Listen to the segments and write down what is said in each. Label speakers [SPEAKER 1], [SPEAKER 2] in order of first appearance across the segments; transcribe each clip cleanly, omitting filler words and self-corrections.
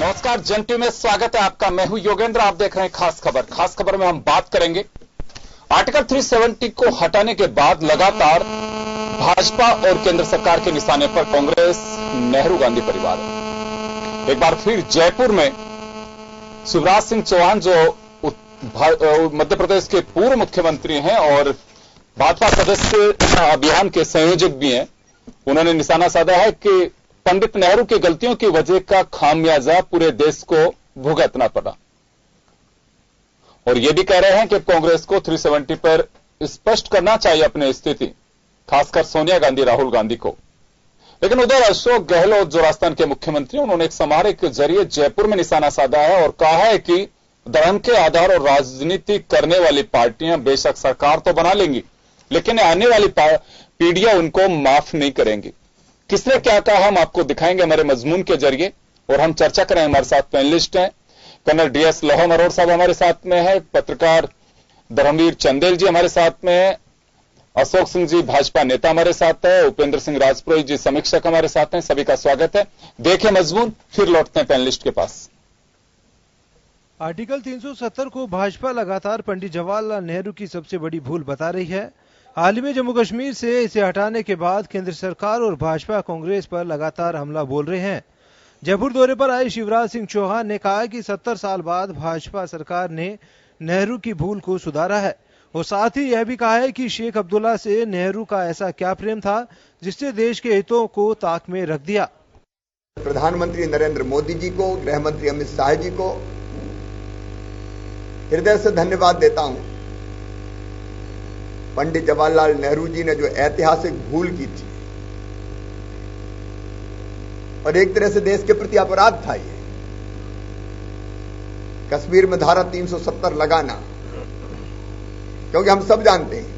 [SPEAKER 1] नमस्कार, जन टीवी में स्वागत है आपका। मैं हूं योगेंद्र। आप देख रहे हैं खास खबर। खास खबर में हम बात करेंगे आर्टिकल 370 को हटाने के बाद लगातार भाजपा और केंद्र सरकार के निशाने पर कांग्रेस, नेहरू गांधी परिवार है। एक बार फिर जयपुर में शिवराज सिंह चौहान जो मध्य प्रदेश के पूर्व मुख्यमंत्री हैं और भाजपा सदस्य अभियान के संयोजक भी हैं, उन्होंने निशाना साधा है कि पंडित नेहरू की गलतियों की वजह का खामियाजा पूरे देश को भुगतना पड़ा। और यह भी कह रहे हैं कि कांग्रेस को 370 पर स्पष्ट करना चाहिए अपनी स्थिति, खासकर सोनिया गांधी, राहुल गांधी को। लेकिन उधर अशोक गहलोत जो राजस्थान के मुख्यमंत्री, उन्होंने एक समारोह के जरिए जयपुर में निशाना साधा है और कहा है कि धर्म के आधार और राजनीति करने वाली पार्टियां बेशक सरकार तो बना लेंगी, लेकिन आने वाली पीढ़ियां उनको माफ नहीं करेंगी। किसने क्या कहा हम आपको दिखाएंगे हमारे मजमून के जरिए और हम चर्चा करें। हमारे साथ पैनलिस्ट हैं कर्नल डीएस लोहा मरोड़ साहब हमारे साथ में है, पत्रकार धर्मवीर चंदेल जी हमारे साथ में है, अशोक सिंह जी भाजपा नेता हमारे साथ है, उपेंद्र सिंह राजपुरोहित जी समीक्षक हमारे साथ हैं। सभी का स्वागत है। देखें मजमून, फिर लौटते हैं पैनलिस्ट के पास।
[SPEAKER 2] आर्टिकल 370 को भाजपा लगातार पंडित जवाहरलाल नेहरू की सबसे बड़ी भूल बता रही है। हाल ही में जम्मू कश्मीर से इसे हटाने के बाद केंद्र सरकार और भाजपा कांग्रेस पर लगातार हमला बोल रहे हैं। जयपुर दौरे पर आए शिवराज सिंह चौहान ने कहा कि 70 साल बाद भाजपा सरकार ने नेहरू की भूल को सुधारा है और साथ ही यह भी कहा है कि शेख अब्दुल्ला से नेहरू का ऐसा क्या प्रेम था जिससे देश के हितों को ताक में रख दिया।
[SPEAKER 3] प्रधानमंत्री नरेंद्र मोदी जी को, गृह मंत्री अमित शाह जी को हृदय से धन्यवाद देता हूं। पंडित जवाहरलाल नेहरू जी ने जो ऐतिहासिक भूल की थी और एक तरह से देश के प्रति अपराध था ये, कश्मीर में धारा 370 लगाना, क्योंकि हम सब जानते हैं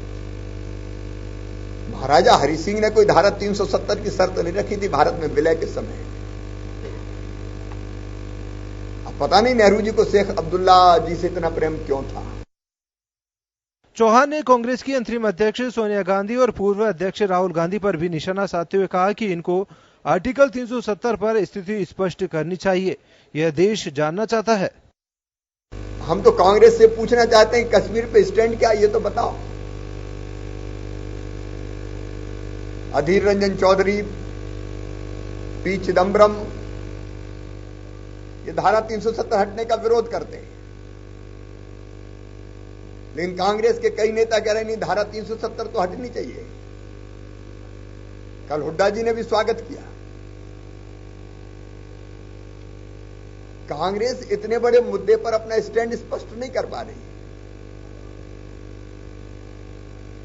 [SPEAKER 3] महाराजा हरि सिंह ने कोई धारा 370 की शर्त नहीं रखी थी भारत में विलय के समय। अब पता नहीं नेहरू जी को शेख अब्दुल्ला जी से इतना प्रेम क्यों था।
[SPEAKER 2] चौहान ने कांग्रेस की अंतरिम अध्यक्ष सोनिया गांधी और पूर्व अध्यक्ष राहुल गांधी पर भी निशाना साधते हुए कहा कि इनको आर्टिकल 370 पर स्थिति स्पष्ट करनी चाहिए, यह देश जानना चाहता है।
[SPEAKER 3] हम तो कांग्रेस से पूछना चाहते हैं कश्मीर पे स्टैंड क्या, ये तो बताओ। अधीर रंजन चौधरी, पी चिदम्बरम ये धारा 370 हटने का विरोध करते हैं, लेकिन कांग्रेस के कई नेता कह रहे नहीं धारा 370 तो हटनी चाहिए। कल हुड्डा जी ने भी स्वागत किया। कांग्रेस इतने बड़े मुद्दे पर अपना स्टैंड स्पष्ट नहीं कर पा रही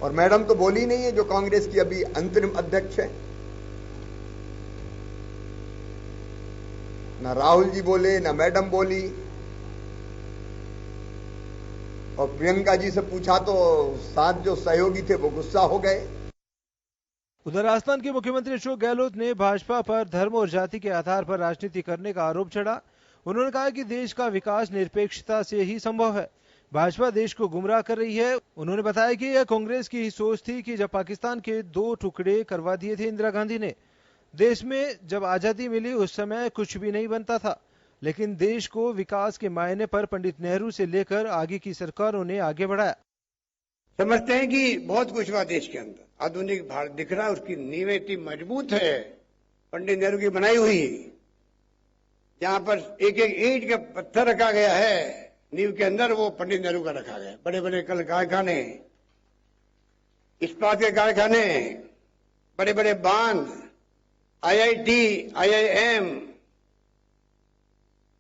[SPEAKER 3] और मैडम तो बोली नहीं है जो कांग्रेस की अभी अंतरिम अध्यक्ष है। ना राहुल जी बोले, ना मैडम बोली। और प्रियंका जी से पूछा तो साथ जो सहयोगी थे वो गुस्सा हो गए।
[SPEAKER 2] उधर राजस्थान के मुख्यमंत्री अशोक गहलोत ने भाजपा पर धर्म और जाति के आधार पर राजनीति करने का आरोप चढ़ा। उन्होंने कहा कि देश का विकास निरपेक्षता से ही संभव है, भाजपा देश को गुमराह कर रही है। उन्होंने बताया कि यह कांग्रेस की ही सोच थी कि जब पाकिस्तान के 2 टुकड़े करवा दिए थे इंदिरा गांधी ने, देश में जब आजादी मिली उस समय कुछ भी नहीं बनता था, लेकिन देश को विकास के मायने पर पंडित नेहरू से लेकर आगे की सरकारों ने आगे बढ़ाया।
[SPEAKER 4] समझते हैं कि बहुत कुछ हुआ देश के अंदर, आधुनिक भारत दिख रहा है, उसकी नींवें इतनी मजबूत है पंडित नेहरू की बनाई हुई, जहां पर एक एक ईंट का पत्थर रखा गया है नींव के अंदर, वो पंडित नेहरू का रखा गया। बड़े बड़े कल कारखाने, इस्पात के कारखाने, बड़े बड़े बांध, IIT, IIM,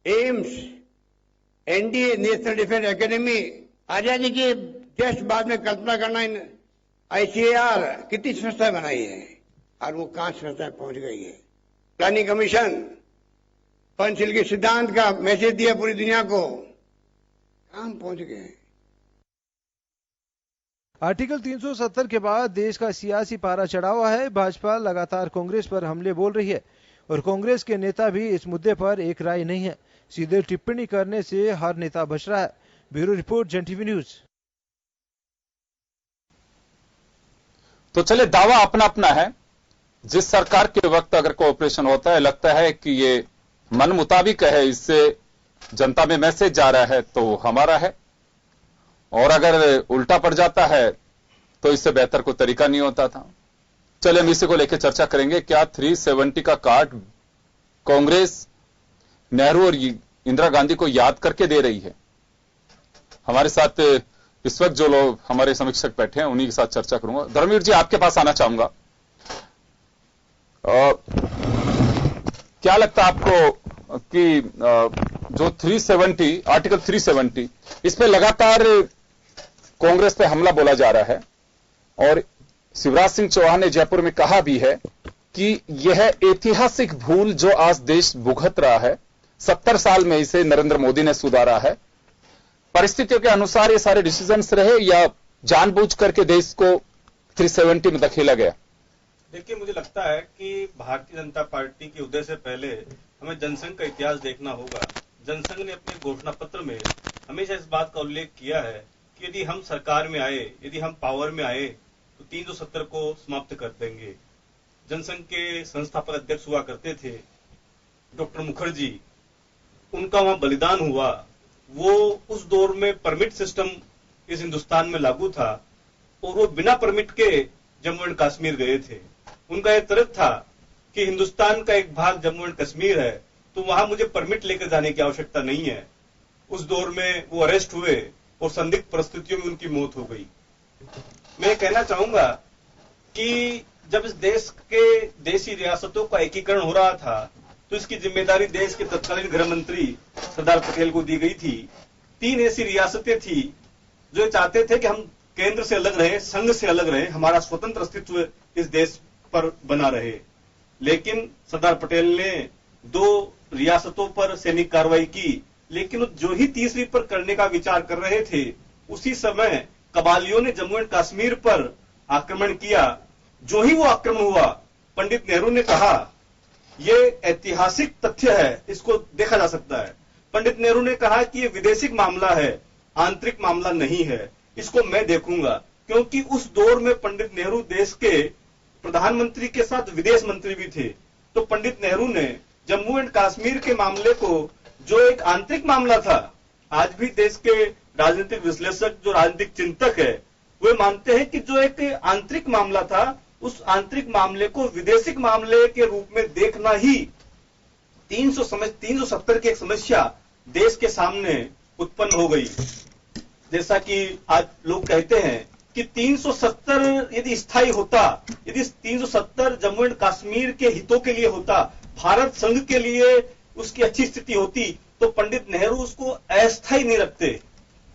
[SPEAKER 4] AIIMS, NDA, national defence academy, आजादी के जस्ट बाद में कल्पना करना, ICAR, कितनी संस्थाएं बनाई है और वो कहां संस्थाएं पहुंच गई है। प्लानिंग कमीशन, पंचशील के सिद्धांत का मैसेज दिया पूरी दुनिया को, कहां पहुंच गए।
[SPEAKER 2] आर्टिकल 370 के बाद देश का सियासी पारा चढ़ा हुआ है। भाजपा लगातार कांग्रेस पर हमले बोल रही है और कांग्रेस के नेता भी इस मुद्दे पर एक राय नहीं है। सीधे टिप्पणी करने से हर नेता बच रहा है। ब्यूरो रिपोर्ट, जन टीवी न्यूज।
[SPEAKER 1] तो चले, दावा अपना अपना है। जिस सरकार के वक्त अगर कोऑपरेशन होता है, लगता है कि ये मन मुताबिक है, इससे जनता में मैसेज जा रहा है तो हमारा है, और अगर उल्टा पड़ जाता है तो इससे बेहतर कोई तरीका नहीं होता था। चलिए हम इसी को लेकर चर्चा करेंगे। क्या 370 का कार्ड कांग्रेस नेहरू और इंदिरा गांधी को याद करके दे रही है? हमारे साथ इस वक्त जो लोग हमारे समीक्षक बैठे हैं उन्हीं के साथ चर्चा करूंगा। धर्मवीर जी, आपके पास आना चाहूंगा। क्या लगता है आपको कि जो 370 आर्टिकल 370 इस पे लगातार कांग्रेस पे हमला बोला जा रहा है, और शिवराज सिंह चौहान ने जयपुर में कहा भी है कि यह ऐतिहासिक भूल जो आज देश भुगत रहा है, 70 साल में इसे नरेंद्र मोदी ने सुधारा है। परिस्थितियों के अनुसार ये सारे डिसीजंस रहे या जानबूझ करके देश को 370 में धकेला गया?
[SPEAKER 5] देखिए, मुझे लगता है कि भारतीय जनता पार्टी के उदय से पहले हमें जनसंघ का इतिहास देखना होगा। जनसंघ ने अपने घोषणा पत्र में हमेशा इस बात का उल्लेख किया है कि यदि हम सरकार में आए, यदि हम पावर में आए तो 370 को समाप्त कर देंगे। जनसंघ के संस्थापक अध्यक्ष हुआ करते थे डॉक्टर मुखर्जी, उनका वहां बलिदान हुआ। वो उस दौर में परमिट सिस्टम इस हिंदुस्तान में लागू था और वो बिना परमिट के जम्मू एंड कश्मीर गए थे। उनका यह तर्क था कि हिंदुस्तान का एक भाग जम्मू एंड कश्मीर है, तो वहां मुझे परमिट लेकर जाने की आवश्यकता नहीं है। उस दौर में वो अरेस्ट हुए और संदिग्ध परिस्थितियों में उनकी मौत हो गई। मैं कहना चाहूंगा कि जब इस देश के देशी रियासतों का एकीकरण हो रहा था तो इसकी जिम्मेदारी देश के तत्कालीन गृह मंत्री सरदार पटेल को दी गई थी। 3 ऐसी रियासतें थी जो चाहते थे कि हम केंद्र से अलग रहे, संघ से अलग रहे, हमारा स्वतंत्र अस्तित्व इस देश पर बना रहे। लेकिन सरदार पटेल ने 2 रियासतों पर सैनिक कार्रवाई की, लेकिन जो ही तीसरी पर करने का विचार कर रहे थे उसी समय कबालियों ने जम्मू एंड कश्मीर पर आक्रमण किया। जो ही वो आक्रमण हुआ, पंडित नेहरू ने कहा ये ऐतिहासिक तथ्य है, इसको देखा जा सकता है। पंडित नेहरू ने कहा कि ये विदेशिक मामला है, आंतरिक मामला नहीं है, इसको मैं देखूंगा। क्योंकि उस दौर में पंडित नेहरू देश के प्रधानमंत्री के साथ विदेश मंत्री भी थे। तो पंडित नेहरू ने जम्मू एंड कश्मीर के मामले को, जो एक आंतरिक मामला था, आज भी देश के राजनीतिक विश्लेषक, जो राजनीतिक चिंतक है, वे मानते हैं कि जो एक आंतरिक मामला था, उस आंतरिक मामले को विदेशिक मामले के रूप में देखना ही 370 की एक समस्या देश के सामने उत्पन्न हो गई। जैसा कि आज लोग कहते हैं कि 370 यदि स्थायी होता, यदि 370 जम्मू एंड कश्मीर के हितों के लिए होता, भारत संघ के लिए उसकी अच्छी स्थिति होती, तो पंडित नेहरू उसको अस्थायी नहीं रखते।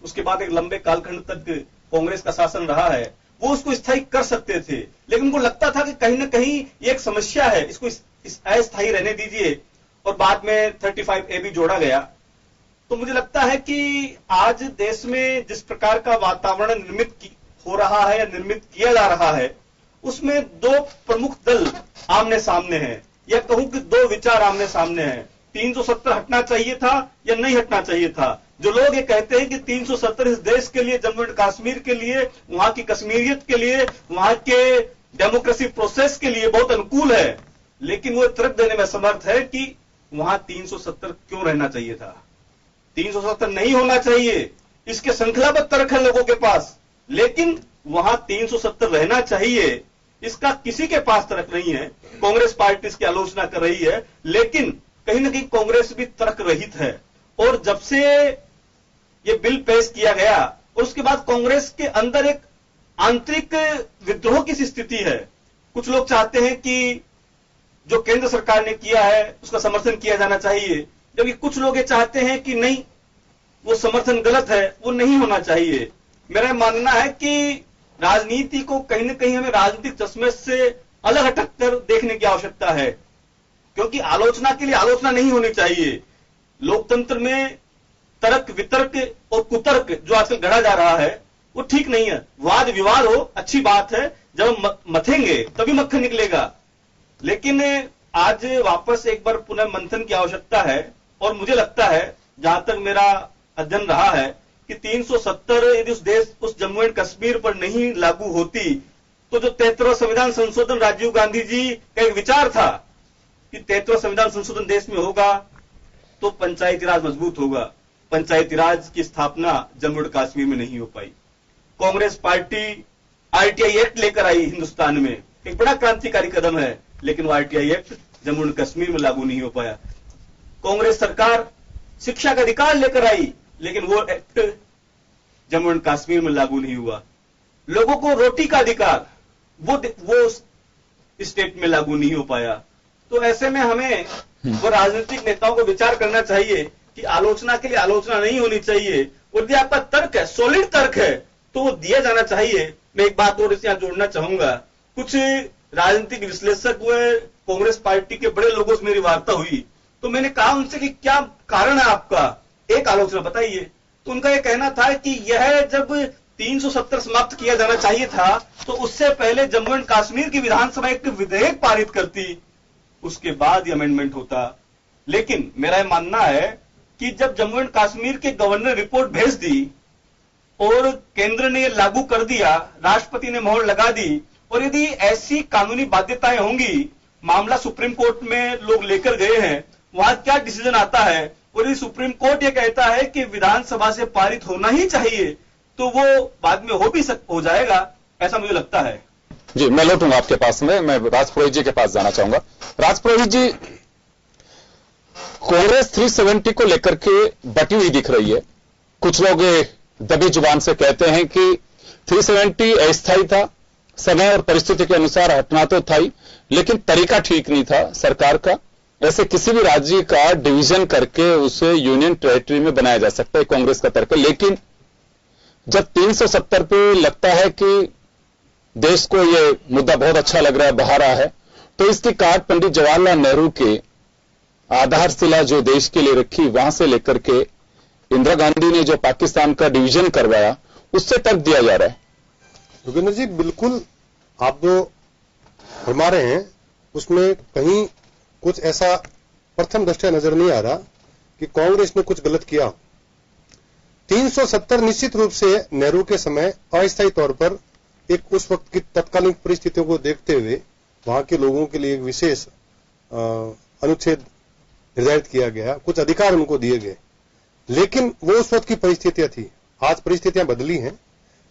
[SPEAKER 5] उसके बाद एक लंबे कालखंड तक कांग्रेस का शासन रहा है, वो उसको स्थायी कर सकते थे। लेकिन उनको लगता था कि कहीं ना कहीं ये एक समस्या है, इसको अस्थायी रहने दीजिए, और बाद में 35A भी जोड़ा गया। तो मुझे लगता है कि आज देश में जिस प्रकार का वातावरण निर्मित हो रहा है या निर्मित किया जा रहा है, उसमें 2 प्रमुख दल आमने सामने हैं, या कहूं कि 2 विचार आमने सामने हैं। 370 हटना चाहिए था या नहीं हटना चाहिए था। जो लोग ये कहते हैं कि 370 इस देश के लिए, जम्मू एंड कश्मीर के लिए, वहां की कश्मीरियत के लिए, वहां के डेमोक्रेसी प्रोसेस के लिए बहुत अनुकूल है, लेकिन वो तर्क देने में समर्थ है कि वहां 370 क्यों रहना चाहिए था, 370 नहीं होना चाहिए, इसके श्रृंखलाबद्ध तर्क है लोगों के पास, लेकिन वहां 370 रहना चाहिए, इसका किसी के पास तर्क नहीं है। कांग्रेस पार्टी इसकी आलोचना कर रही है, लेकिन कहीं ना कहीं कांग्रेस भी तर्क रहित है। और जब से ये बिल पेश किया गया, और उसके बाद कांग्रेस के अंदर एक आंतरिक विद्रोह की स्थिति है। कुछ लोग चाहते हैं कि जो केंद्र सरकार ने किया है उसका समर्थन किया जाना चाहिए, जबकि कुछ लोग ये चाहते हैं कि नहीं, वो समर्थन गलत है, वो नहीं होना चाहिए। मेरा मानना है कि राजनीति को कहीं ना कहीं हमें राजनीतिक चश्मे से अलग हटक कर देखने की आवश्यकता है, क्योंकि आलोचना के लिए आलोचना नहीं होनी चाहिए। लोकतंत्र में तर्क वितर्क और कुतर्क जो आजकल गढ़ा जा रहा है वो ठीक नहीं है। वाद विवाद हो, अच्छी बात है, जब हम मथेंगे तभी मक्खन निकलेगा, लेकिन आज वापस एक बार पुनः मंथन की आवश्यकता है। और मुझे लगता है, जहां तक मेरा अध्ययन रहा है, कि 370 यदि उस जम्मू एंड कश्मीर पर नहीं लागू होती, तो जो 73वां संविधान संशोधन राजीव गांधी जी का एक विचार था कि 73वां संविधान संशोधन देश में होगा, तो पंचायती राज मजबूत होगा। पंचायती राज की स्थापना जम्मू और कश्मीर में नहीं हो पाई। कांग्रेस पार्टी आरटीआई एक्ट लेकर आई हिंदुस्तान में, एक बड़ा क्रांतिकारी कदम है, लेकिन वो आरटीआई एक्ट जम्मू और कश्मीर में लागू नहीं हो पाया। कांग्रेस सरकार शिक्षा का अधिकार लेकर आई, लेकिन वो एक्ट जम्मू और कश्मीर में लागू नहीं हुआ। लोगों को रोटी का अधिकार वो स्टेट में लागू नहीं हो पाया। तो ऐसे में हमें वो राजनीतिक नेताओं को विचार करना चाहिए कि आलोचना के लिए आलोचना नहीं होनी चाहिए, और यदि आपका तर्क है, सॉलिड तर्क है, तो वो दिया जाना चाहिए। मैं एक बात और इससे जोड़ना चाहूंगा, कुछ राजनीतिक विश्लेषक हुए, कांग्रेस पार्टी के बड़े लोगों से मेरी वार्ता हुई, तो मैंने कहा उनसे कि क्या कारण है आपका, एक आलोचना बताइए। तो उनका यह कहना था कि यह जब 370 समाप्त किया जाना चाहिए था, तो उससे पहले जम्मू एंड कश्मीर की विधानसभा एक विधेयक पारित करती, उसके बाद ये अमेंडमेंट होता। लेकिन मेरा यह मानना है कि जब जम्मू एंड कश्मीर के गवर्नर ने रिपोर्ट भेज दी और केंद्र ने यह लागू कर दिया, राष्ट्रपति ने मोहर लगा दी, और यदि ऐसी कानूनी बाध्यताएं होंगी, मामला सुप्रीम कोर्ट में लोग लेकर गए हैं, वहां क्या डिसीजन आता है, और यदि सुप्रीम कोर्ट यह कहता है कि विधानसभा से पारित होना ही चाहिए, तो वो बाद में हो जाएगा, ऐसा मुझे लगता है।
[SPEAKER 1] जी, मैं लौटूंगा आपके पास में, मैं राजपुरोहित जी के पास जाना चाहूंगा। राजपुरोहित जी, कांग्रेस 370 को लेकर के बटी हुई दिख रही है। कुछ लोग दबी जुबान से कहते हैं कि 370 अस्थायी था, समय और परिस्थिति के अनुसार हटना तो था ही, लेकिन तरीका ठीक नहीं था सरकार का। ऐसे किसी भी राज्य का डिवीजन करके उसे यूनियन टेरिटरी में बनाया जा सकता है, कांग्रेस का तर्क है। लेकिन जब 370 पे लगता है कि देश को यह मुद्दा बहुत अच्छा लग रहा है, बाहर आ है, तो इसकी काट पंडित जवाहरलाल नेहरू के आधारशिला जो देश के लिए रखी, वहां से लेकर के इंदिरा गांधी ने जो पाकिस्तान का डिवीजन करवाया, उससे तर्क दिया जा रहा है।
[SPEAKER 6] योगेंद्र जी, बिल्कुल आप जो फरमा रहे हैं उसमें कहीं कुछ ऐसा प्रथम दृष्टया नजर नहीं आ रहा कि कांग्रेस ने कुछ गलत किया। 370 निश्चित रूप से नेहरू के समय अस्थायी तौर पर एक उस वक्त की तत्कालीन परिस्थितियों को देखते हुए वहां के लोगों के लिए एक विशेष अनुच्छेद निर्धारित किया गया, कुछ अधिकार उनको दिए गए, लेकिन वो उस वक्त की परिस्थितियां थी। आज परिस्थितियां बदली हैं,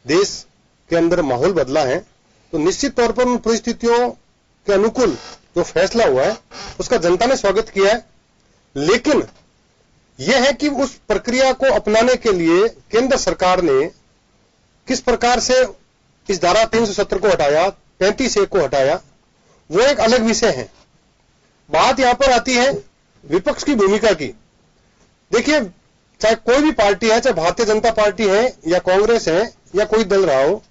[SPEAKER 6] देश के अंदर माहौल बदला है, तो निश्चित तौर पर उन परिस्थितियों के अनुकूल जो फैसला हुआ है उसका जनता ने स्वागत किया है। लेकिन यह है कि उस प्रक्रिया को अपनाने के लिए केंद्र सरकार ने किस प्रकार से इस धारा 370 को हटाया, 35A को हटाया, वो एक अलग विषय है। बात यहां पर आती है विपक्ष की भूमिका की। देखिए, चाहे कोई भी पार्टी है, चाहे भारतीय जनता पार्टी है या कांग्रेस है या कोई दल रहा हो,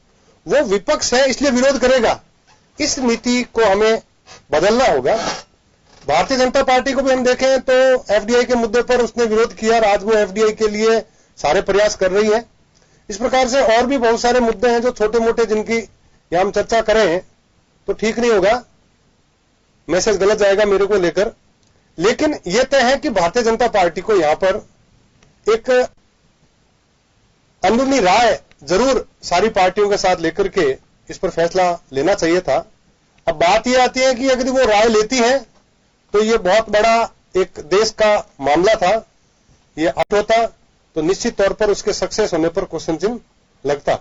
[SPEAKER 6] वो विपक्ष है इसलिए विरोध करेगा। इस नीति को हमें बदलना होगा। भारतीय जनता पार्टी को भी हम देखें तो एफडीआई के मुद्दे पर उसने विरोध किया, आज वो एफडीआई के लिए सारे प्रयास कर रही है। इस प्रकार से और भी बहुत सारे मुद्दे हैं जो छोटे मोटे, जिनकी यहां हम चर्चा करें तो ठीक नहीं होगा, मैसेज गलत जाएगा मेरे को लेकर। लेकिन यह तय है कि भारतीय जनता पार्टी को यहां पर एक अंदरूनी राय जरूर सारी पार्टियों के साथ लेकर के इस पर फैसला लेना चाहिए था। अब बात यह आती है कि अगर वो राय लेती है तो ये बहुत बड़ा एक देश का मामला था, ये अट होता तो निश्चित तौर पर उसके सक्सेस होने पर क्वेश्चन चिन्ह लगता।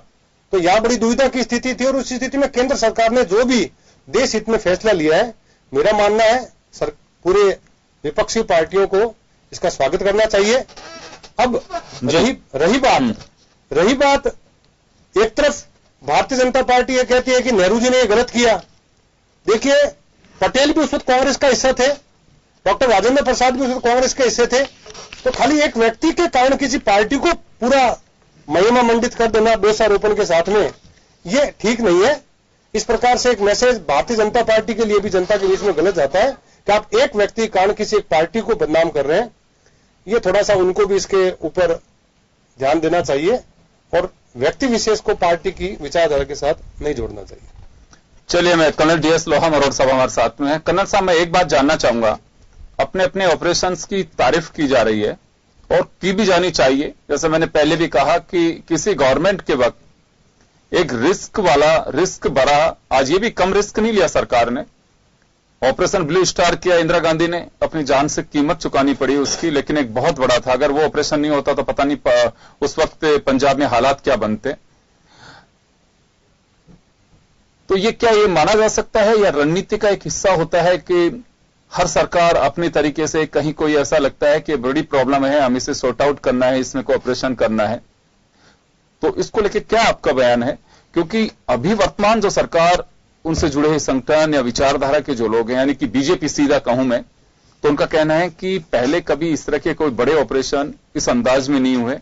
[SPEAKER 6] तो यहां बड़ी दुविधा की स्थिति थी, और उस स्थिति में केंद्र सरकार ने जो भी देश हित में फैसला लिया है, मेरा मानना है पूरे विपक्षी पार्टियों को इसका स्वागत करना चाहिए। अब रही बात एक तरफ भारतीय जनता पार्टी ये कहती है कि नेहरू जी ने ये गलत किया। देखिए, पटेल भी उस वक्त कांग्रेस का हिस्सा थे, डॉक्टर राजेंद्र प्रसाद भी उस वक्त कांग्रेस के हिस्से थे। तो खाली एक व्यक्ति के कारण किसी पार्टी को पूरा महिमा मंडित कर देना दोषारोपण के साथ में, ये ठीक नहीं है। इस प्रकार से एक मैसेज भारतीय जनता पार्टी के लिए भी जनता के बीच में गलत जाता है कि आप एक व्यक्ति के कारण किसी एक पार्टी को बदनाम कर रहे हैं। ये थोड़ा सा उनको भी इसके ऊपर ध्यान देना चाहिए और व्यक्ति विशेष को पार्टी की विचारधारा के साथ नहीं जोड़ना चाहिए।
[SPEAKER 1] चलिए, मैं कर्नल डीएस लोहा मरोड़ साहब हमारे साथ में है। कर्नल साहब, मैं एक बात जानना चाहूंगा, अपने अपने ऑपरेशंस की तारीफ की जा रही है और की भी जानी चाहिए। जैसे मैंने पहले भी कहा कि किसी गवर्नमेंट के वक्त एक रिस्क भरा, आज ये भी कम रिस्क नहीं लिया सरकार ने, ऑपरेशन ब्लू स्टार किया इंदिरा गांधी ने, अपनी जान से कीमत चुकानी पड़ी उसकी, लेकिन एक बहुत बड़ा था। अगर वो ऑपरेशन नहीं होता तो पता नहीं उस वक्त पंजाब में हालात क्या बनते। तो ये क्या ये माना जा सकता है या रणनीति का एक हिस्सा होता है कि हर सरकार अपने तरीके से, कहीं कोई ऐसा लगता है कि बड़ी प्रॉब्लम है, हम इसे सॉर्ट आउट करना है, इसमें कोऑपरेशन करना है, तो इसको लेके क्या आपका बयान है? क्योंकि अभी वर्तमान जो सरकार, उनसे जुड़े हुए संगठन या विचारधारा के जो लोग हैं, यानी कि बीजेपी सीधा कहूं मैं, तो उनका कहना है कि पहले कभी इस तरह के कोई बड़े ऑपरेशन इस अंदाज में नहीं हुए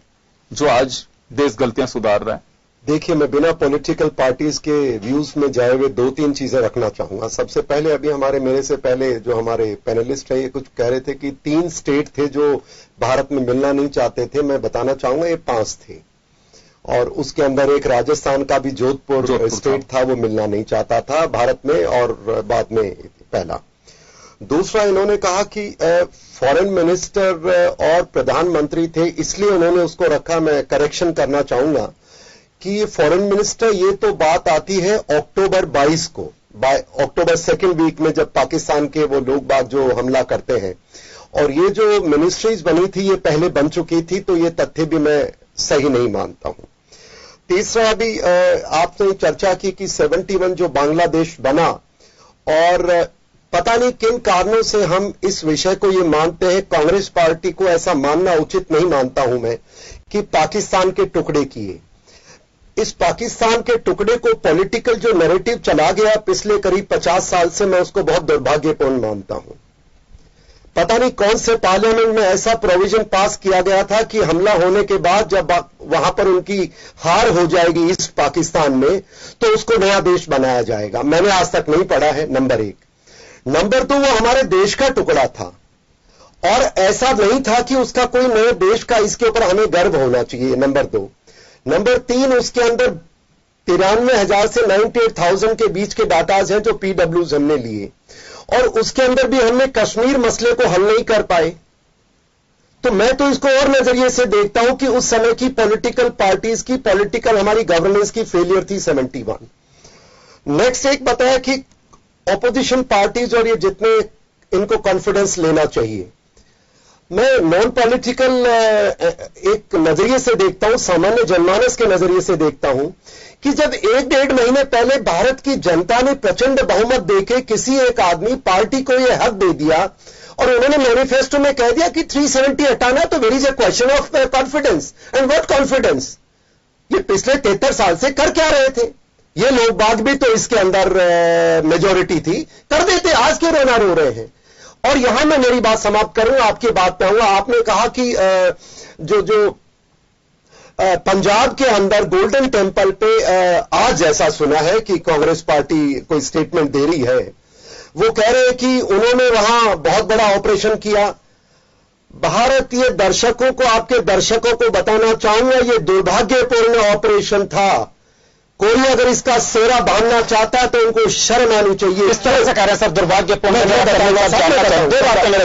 [SPEAKER 1] जो आज देश गलतियां सुधार रहा है।
[SPEAKER 7] देखिए, मैं बिना पॉलिटिकल पार्टीज के व्यूज में जाए हुए 2-3 चीजें रखना चाहूंगा। सबसे पहले, अभी मेरे से पहले जो हमारे पैनलिस्ट है ये कुछ कह रहे थे कि 3 स्टेट थे जो भारत में मिलना नहीं चाहते थे। मैं बताना चाहूंगा ये 5 थे, और उसके अंदर एक राजस्थान का भी जोधपुर स्टेट था, वो मिलना नहीं चाहता था भारत में, और बाद में पहला। दूसरा, इन्होंने कहा कि फॉरेन मिनिस्टर और प्रधानमंत्री थे, इसलिए उन्होंने उसको रखा। मैं करेक्शन करना चाहूंगा कि ये फॉरेन मिनिस्टर, ये तो बात आती है अक्टूबर 22 को, अक्टूबर 2nd वीक में, जब पाकिस्तान के वो लोग बाग जो हमला करते हैं, और ये जो मिनिस्ट्रीज बनी थी ये पहले बन चुकी थी, तो ये तथ्य भी मैं सही नहीं मानता हूं। तीसरा, अभी आपने चर्चा की कि 71 जो बांग्लादेश बना, और पता नहीं किन कारणों से हम इस विषय को ये मानते हैं, कांग्रेस पार्टी को ऐसा मानना उचित नहीं मानता हूं मैं, कि पाकिस्तान के टुकड़े किए। इस पाकिस्तान के टुकड़े को पॉलिटिकल जो नैरेटिव चला गया पिछले करीब 50 साल से, मैं उसको बहुत दुर्भाग्यपूर्ण मानता हूं। पता नहीं कौन से पार्लियामेंट में ऐसा प्रोविजन पास किया गया था कि हमला होने के बाद जब वहां पर उनकी हार हो जाएगी इस पाकिस्तान में, तो उसको नया देश बनाया जाएगा। मैंने आज तक नहीं पढ़ा है, नंबर 1। नंबर 2, वो हमारे देश का टुकड़ा था, और ऐसा नहीं था कि उसका कोई नए देश का, इसके ऊपर हमें गर्व होना चाहिए, नंबर 2। नंबर 3, उसके अंदर 93,000 से 98,000 के बीच के डाटाज हैं जो PWs हमने लिए, और उसके अंदर भी हमने कश्मीर मसले को हल नहीं कर पाए। तो मैं तो इसको और नजरिए से देखता हूं कि उस समय की पॉलिटिकल पार्टीज की, पॉलिटिकल हमारी गवर्नेंस की फेलियर थी 71। नेक्स्ट एक बताया कि ऑपोजिशन पार्टीज और ये जितने, इनको कॉन्फिडेंस लेना चाहिए। मैं नॉन पॉलिटिकल एक नजरिए से देखता हूं, सामान्य जनमानस के नजरिए से देखता हूं कि जब 1-1.5 महीने पहले भारत की जनता ने प्रचंड बहुमत देके किसी एक आदमी, पार्टी को यह हक दे दिया, और उन्होंने मैनिफेस्टो में कह दिया कि 370 हटाना, तो where is a question of confidence. And what confidence? ये पिछले 73 साल से कर क्या रहे थे? ये लोग बाग भी तो इसके अंदर मेजोरिटी थी, कर देते, आज क्यों रोना रो रहे हैं? और यहां मैं मेरी बात समाप्त करूं, आपकी बात पे आऊंगा। आपने कहा कि जो पंजाब के अंदर गोल्डन टेम्पल पे आज ऐसा सुना है कि कांग्रेस पार्टी कोई स्टेटमेंट दे रही है, वो कह रहे हैं कि उन्होंने वहां बहुत बड़ा ऑपरेशन किया। भारतीय दर्शकों को, आपके दर्शकों को बताना चाहूंगा, ये दुर्भाग्यपूर्ण ऑपरेशन था। कोई अगर इसका सेरा बांधना चाहता है तो उनको शर्म आनी चाहिए।
[SPEAKER 1] इस तरह से कह रहे हैं सर, दुर्भाग्यपूर्ण।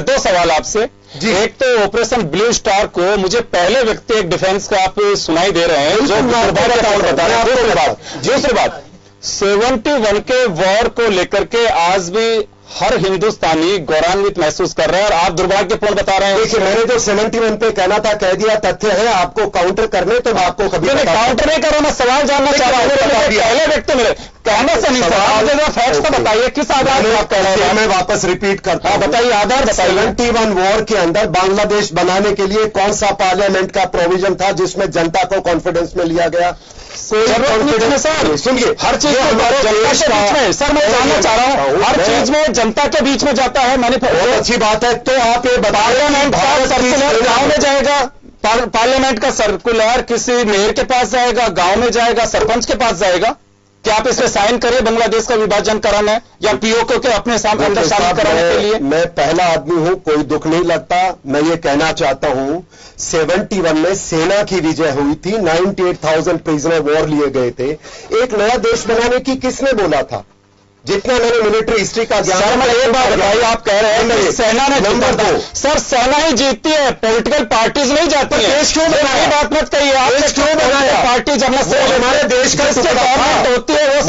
[SPEAKER 1] दो सवाल आपसे। एक तो ऑपरेशन ब्लू स्टार को मुझे पहले व्यक्ति एक डिफेंस का आप सुनाई दे रहे हैं जो बता रहे हैं। दूसरी बात 71 के वॉर को लेकर के आज भी हर हिंदुस्तानी गौरवान्वित महसूस कर रहे हैं, और आप दुर्भाग्यपूर्ण बता रहे हैं।
[SPEAKER 7] देखिए, मैंने जो 71 पे कहना था कह दिया, तथ्य है। आपको काउंटर करने तो मैं आपको कभी
[SPEAKER 1] काउंटर नहीं कर रहा, मैं सवाल जानना चाह रहा हूं। पहले व्यक्ति मेरे कहने से नहीं, सवाल फैक्ट्स तो बताइए, किस आधार पर आप कह रहे हैं?
[SPEAKER 7] मैं वापस रिपीट करता हूं,
[SPEAKER 1] बताइए आधार बताइए।
[SPEAKER 7] 71 वॉर के अंदर बांग्लादेश बनाने के लिए कौन सा पार्लियामेंट का प्रोविजन था जिसमें जनता को कॉन्फिडेंस में लिया गया?
[SPEAKER 1] सर सुनिए, हर चीज में जनता के बीच में, सर मैं जानना चाह रहा हूं, हर चीज में जनता के बीच में जाता है। मैंने
[SPEAKER 7] बहुत अच्छी बात है। तो आप ये
[SPEAKER 1] पार्लियामेंट का सर्कुलर गांव में जाएगा, पार्लियामेंट का सर्कुलर किसी मेयर के पास जाएगा, गांव में जाएगा, सरपंच के पास जाएगा। क्या आप इसमें साइन करें बांग्लादेश का विभाजन कराना है या पीओके के अपने अंदर शामिल कराने के लिए?
[SPEAKER 7] मैं पहला आदमी हूं, कोई दुख नहीं लगता। मैं ये कहना चाहता हूं, 71 में सेना की विजय हुई थी, 98,000 प्रिजनर वॉर लिए गए थे। एक नया देश बनाने की किसने बोला था? जितना मैंने मिलिट्री हिस्ट्री का ज्ञान,
[SPEAKER 1] एक बात बताइए, आप कह रहे हैं सेना ने नंबर 2, सर सेना ही जीतती है, पॉलिटिकल पार्टीज नहीं जाती है।
[SPEAKER 7] देश क्यों बनाया?
[SPEAKER 1] बात मत कहिए आप,
[SPEAKER 7] देश क्यों बनाया?
[SPEAKER 1] पार्टी जब हमारे देश का
[SPEAKER 7] गवर्नमेंट
[SPEAKER 1] होती है वो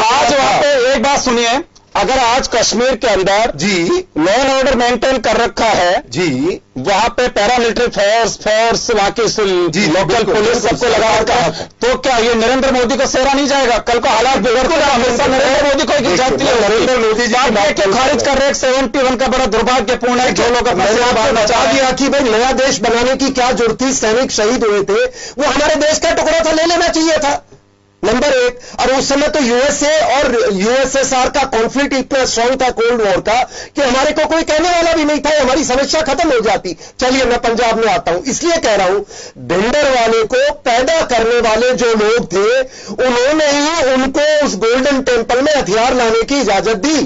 [SPEAKER 1] आज वहां पे एक बात सुनिए, अगर आज कश्मीर के अंदर
[SPEAKER 7] जी
[SPEAKER 1] लॉ एंड ऑर्डर मेंटेन कर रखा है,
[SPEAKER 7] जी
[SPEAKER 1] वहां पे पैरामिलिट्री फोर्स वहां की
[SPEAKER 7] जी,
[SPEAKER 1] लोकल
[SPEAKER 7] बिल्कुल,
[SPEAKER 1] पुलिस
[SPEAKER 7] बिल्कुल,
[SPEAKER 1] सबको लगा रखा है, तो क्या ये नरेंद्र मोदी को सेहरा नहीं जाएगा? कल को हालात बिगड़ते हैं, हमेशा नरेंद्र मोदी को ही जाती है।
[SPEAKER 7] नरेंद्र मोदी जी
[SPEAKER 1] आप ये क्यों खारिज कर रहे हैं? 71 का बड़ा दुर्भाग्यपूर्ण है जो लोग अपना
[SPEAKER 7] मैंने आपको बता दिया कि भाई नया देश बनाने की क्या जरूरत थी। सैनिक शहीद हुए थे, वो हमारे देश का टुकड़ा था, ले लेना चाहिए था, नंबर एक। और उस समय तो यूएसए और यूएसएसआर का कॉन्फ्लिक्ट इतना स्ट्रांग था कोल्ड वॉर का कि हमारे को कोई कहने वाला भी नहीं था, हमारी समस्या खत्म हो जाती। चलिए मैं पंजाब में आता हूं, इसलिए कह रहा हूं भिंडर वाले को पैदा करने वाले जो लोग थे उन्होंने ही उनको उस गोल्डन टेम्पल में हथियार लाने की इजाजत दी।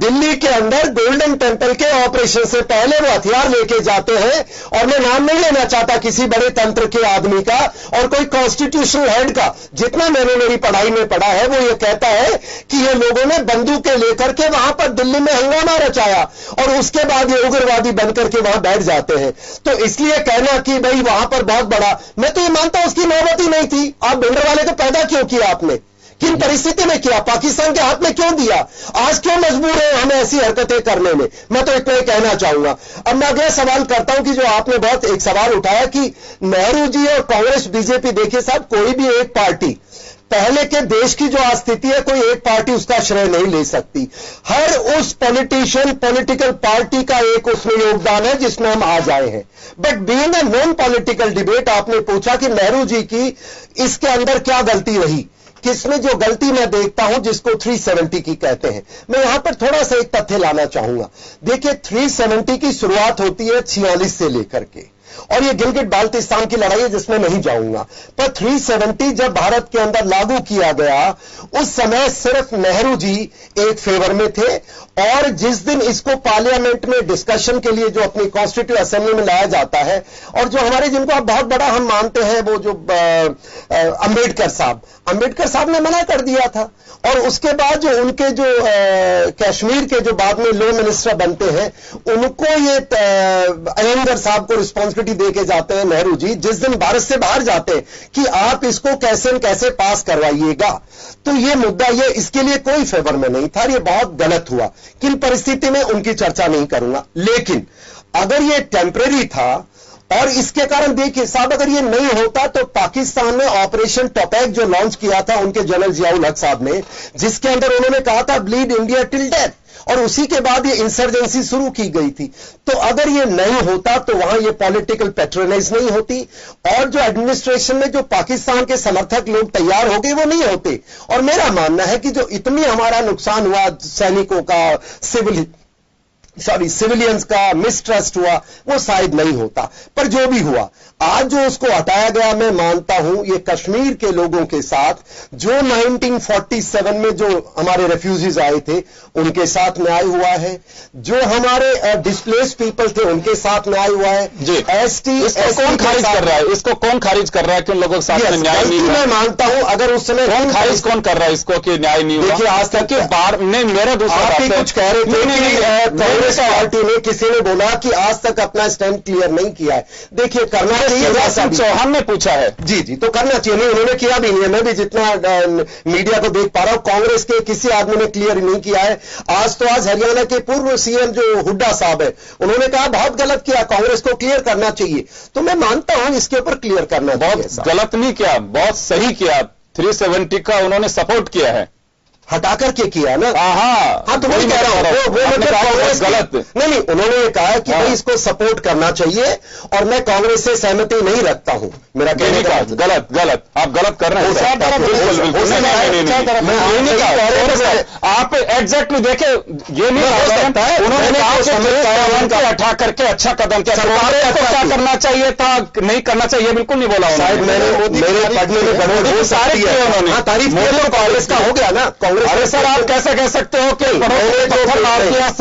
[SPEAKER 7] दिल्ली के अंदर गोल्डन टेम्पल के ऑपरेशन से पहले वो हथियार लेके जाते हैं, और मैं नाम नहीं लेना चाहता किसी बड़े तंत्र के आदमी का और कोई कॉन्स्टिट्यूशनल हेड का। जितना मैंने मेरी पढ़ाई में पढ़ा है वो ये कहता है कि ये लोगों ने बंदूकें लेकर के वहां पर दिल्ली में हंगामा रचाया और उसके बाद ये उग्रवादी बनकर के वहां बैठ जाते हैं। तो इसलिए कहना कि भाई वहां पर बहुत बड़ा, मैं तो ये मानता हूं उसकी नौबत ही नहीं थी। आप भिंडर वाले को पैदा क्यों किया आपने, किन परिस्थिति में किया, पाकिस्तान के हाथ में क्यों दिया, आज क्यों मजबूर है हमें ऐसी हरकतें करने में? मैं तो इतना ही कहना चाहूंगा। अब मैं अगला सवाल करता हूं कि जो आपने बहुत एक सवाल उठाया कि नेहरू जी और कांग्रेस बीजेपी, देखिए साहब कोई भी एक पार्टी पहले के देश की जो आज स्थिति है, कोई एक पार्टी उसका श्रेय नहीं ले सकती। हर उस पॉलिटिकल पार्टी का एक उसमें योगदान है जिसमें हम आज आए हैं। But being a non political debate, आपने पूछा कि नेहरू जी की इसके अंदर क्या गलती रही, किसमें जो गलती मैं देखता हूं जिसको 370 की कहते हैं, मैं यहां पर थोड़ा सा एक तथ्य लाना चाहूंगा। देखिए 370 की शुरुआत होती है 46 से लेकर के, और ये गिलगिट बाल्टिस्तान की लड़ाई है जिसमें नहीं जाऊंगा। पर 370 जब भारत के अंदर लागू किया गया उस समय सिर्फ नेहरू जी एक फेवर में थे, और जिस दिन इसको पार्लियामेंट में डिस्कशन के लिए जो अपनी कॉन्स्टिट्यूट असेंबली में लाया जाता है, और जो हमारे जिनको आप बहुत बड़ा हम मानते हैं वो जो अंबेडकर साहब ने मना कर दिया था। और उसके बाद जो उनके जो कश्मीर के जो बाद में लॉ मिनिस्टर बनते हैं उनको ये अयंगर साहब को रिस्पॉन्सिबिलिटी दे के जाते हैं नेहरू जी, जिस दिन भारत से बाहर जाते हैं कि आप इसको कैसे न कैसे पास करवाइएगा। तो ये मुद्दा ये इसके लिए कोई फेवर में नहीं था, ये बहुत गलत हुआ। किन परिस्थिति में उनकी चर्चा नहीं करूंगा, लेकिन अगर ये टेम्परेरी था और इसके कारण देखिए साहब अगर ये नहीं होता तो पाकिस्तान ने ऑपरेशन टॉपैक जो लॉन्च किया था उनके जनरल जियाउल हक साहब ने, जिसके अंदर उन्होंने कहा था ब्लीड इंडिया टिल डेथ, और उसी के बाद ये इंसर्जेंसी शुरू की गई थी। तो अगर ये नहीं होता तो वहां ये पॉलिटिकल पैट्रोनाइज नहीं होती, और जो एडमिनिस्ट्रेशन में जो पाकिस्तान के समर्थक लोग तैयार हो गए वो नहीं होते। और मेरा मानना है कि जो इतनी हमारा नुकसान हुआ सैनिकों का, सिविलियंस का मिसट्रस्ट हुआ, वो शायद नहीं होता। पर जो भी हुआ आज जो उसको हटाया गया, मैं मानता हूं ये कश्मीर के लोगों के साथ जो 1947 में जो हमारे रेफ्यूजीज आए थे उनके साथ न्याय हुआ है, जो हमारे डिस्प्लेस्ड पीपल थे उनके साथ न्याय हुआ है जी। एसटी
[SPEAKER 1] इसको कौन खारिज कर रहा है, इसको कौन खारिज कर रहा है कि उन लोगों के साथ न्याय नहीं हुआ?
[SPEAKER 7] मैं मानता हूं अगर उस समय
[SPEAKER 1] खारिज कौन कर रहा है इसको कि न्याय नहीं हुआ?
[SPEAKER 7] देखिए आज तक
[SPEAKER 1] के बार नहीं, मेरा दूसरा
[SPEAKER 7] आप ही कुछ कह रहे थे कि कांग्रेस पार्टी में किसी ने बोला कि आज तक अपना स्टैंड क्लियर नहीं किया है। देखिए करना चाहिए,
[SPEAKER 1] चौहान ने पूछा है
[SPEAKER 7] जी जी, तो करना चाहिए, नहीं उन्होंने किया भी नहीं है। मैं भी जितना मीडिया को देख पा रहा हूं कांग्रेस के किसी आदमी ने क्लियर नहीं किया है। आज तो आज हरियाणा के पूर्व सीएम जो हुड्डा साहब है उन्होंने कहा बहुत गलत किया, कांग्रेस को क्लियर करना चाहिए। तो मैं मानता हूं इसके ऊपर क्लियर करना
[SPEAKER 1] बहुत गलत नहीं किया, बहुत सही किया। 370 का उन्होंने सपोर्ट किया है,
[SPEAKER 7] हटा करके किया ना।
[SPEAKER 1] हाँ
[SPEAKER 7] तो वही कह रहा हूं, वो मतलब कांग्रेस
[SPEAKER 1] गलत
[SPEAKER 7] नहीं, उन्होंने कहा कि भाई इसको सपोर्ट करना चाहिए, और मैं कांग्रेस से सहमति नहीं रखता हूं। मेरा कहने का
[SPEAKER 1] गलत आप गलत कर रहे हैं। आप एग्जैक्टली देखे ये नहीं हो सकता है। उन्होंने कहा हटा करके अच्छा कदम किया, सरकार को क्या करना चाहिए था नहीं करना चाहिए बिल्कुल नहीं बोला।
[SPEAKER 7] शायद मैंने मेरे पढ़ने में गड़बड़ सारे उन्होंने तारीफ की, कांग्रेस का हो गया ना।
[SPEAKER 1] अरे सर आप कैसे कह सकते हो कि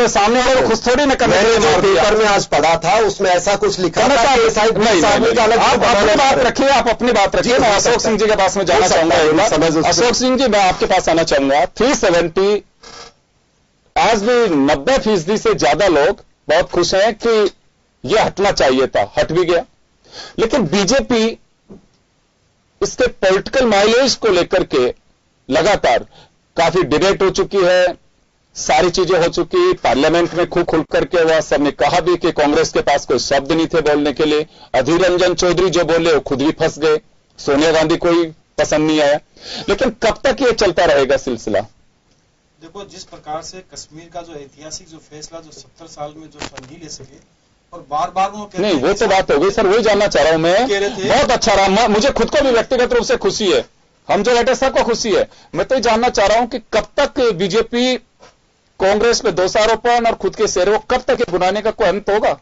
[SPEAKER 1] सामने वाले को खुद थोड़ी न करने
[SPEAKER 7] पेपर में आज पढ़ा था उसमें ऐसा कुछ लिखा था।
[SPEAKER 1] आप अपनी बात रखिए, आप अपनी बात रखिए। मैं अशोक सिंह जी के पास में जाना चाहूंगा। अशोक सिंह जी मैं आपके पास आना चाहूंगा। 370 आज भी 90% से ज्यादा लोग बहुत खुश हैं कि यह हटना चाहिए था, हट भी गया। लेकिन बीजेपी इसके पॉलिटिकल माइलेज को लेकर के लगातार काफी डिबेट हो चुकी है, सारी चीजें हो चुकी, पार्लियामेंट में खूब खुल करके हुआ, सबने कहा भी कि कांग्रेस के पास कोई शब्द नहीं थे बोलने के लिए। अधीर रंजन चौधरी जो बोले वो खुद भी फंस गए, सोनिया गांधी कोई पसंद नहीं आया। लेकिन कब तक ये चलता रहेगा सिलसिला?
[SPEAKER 8] देखो, जिस प्रकार से कश्मीर का जो ऐतिहासिक जो फैसला जो 70 साल में जो नहीं ले सके और बार बार वो
[SPEAKER 1] नहीं, वो तो बात हो गई सर, वही जानना चाह रहा हूं मैं। बहुत अच्छा रहा, मुझे खुद को भी व्यक्तिगत रूप से खुशी है, हम जो बैठे सबको खुशी है। मैं तो ये जानना चाह रहा हूं कि कब तक बीजेपी कांग्रेस पे दोषारोपण और खुद के शेरों कब तक ये बुलाने का कोई अंत होगा?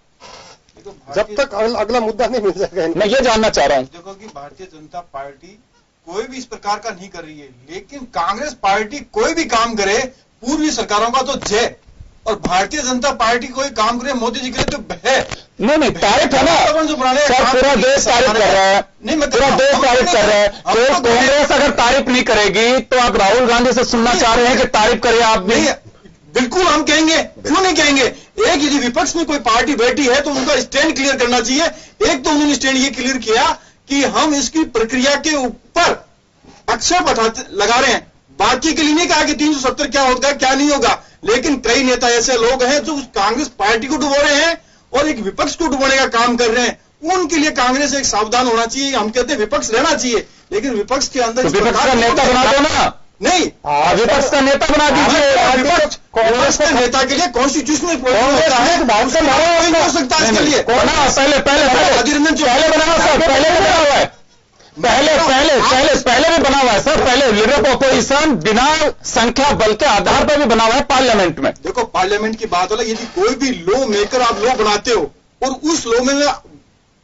[SPEAKER 6] जब तक अगला मुद्दा नहीं मिल जाएगा।
[SPEAKER 1] मैं ये जानना चाह रहा हूं।
[SPEAKER 8] देखो कि भारतीय जनता पार्टी कोई भी इस प्रकार का नहीं कर रही है, लेकिन कांग्रेस पार्टी कोई भी काम करे, पूर्वी सरकारों का तो जय, और भारतीय जनता पार्टी कोई काम करे मोदी जी के लिए तो है।
[SPEAKER 1] नहीं तारीफ है ना सर, पूरा देश तारीफ कर रहा है, पूरा देश तारीफ कर रहा है। तो कांग्रेस अगर तारीफ नहीं करेगी तो आप राहुल गांधी से सुनना चाह रहे हैं कि तारीफ करिए आप भी?
[SPEAKER 8] बिल्कुल हम कहेंगे, क्यों नहीं कहेंगे। एक यदि विपक्ष में कोई पार्टी बैठी है तो उनका स्टैंड क्लियर करना चाहिए। एक तो उन्होंने स्टैंड ये क्लियर किया कि हम इसकी प्रक्रिया के ऊपर आक्षेप लगा रहे हैं, बाकी के लिए नहीं कहा कि 370 क्या होगा क्या नहीं होगा। लेकिन कई नेता ऐसे लोग हैं जो कांग्रेस पार्टी को डुबो रहे हैं और एक विपक्ष को डुबोने का काम कर रहे हैं, उनके लिए कांग्रेस एक सावधान होना चाहिए। हम कहते हैं विपक्ष रहना चाहिए, लेकिन विपक्ष के अंदर
[SPEAKER 1] विपक्ष का नेता बना दो ना।
[SPEAKER 8] नहीं,
[SPEAKER 1] विपक्ष का नेता बना दीजिए।
[SPEAKER 8] कांग्रेस के नेता के लिए कॉन्स्टिट्यूशनल प्रोविजन होता है, कोई नहीं हो सकता इसके लिए।
[SPEAKER 1] पहले भी बना हुआ है सर, पहले लीडर ऑफ ऑपोजिशन बिना संख्या बल के आधार पर भी बना हुआ है पार्लियामेंट में।
[SPEAKER 8] देखो, पार्लियामेंट की बात अलग, यदि कोई भी लॉ मेकर आप लॉ बनाते हो और उस लॉ में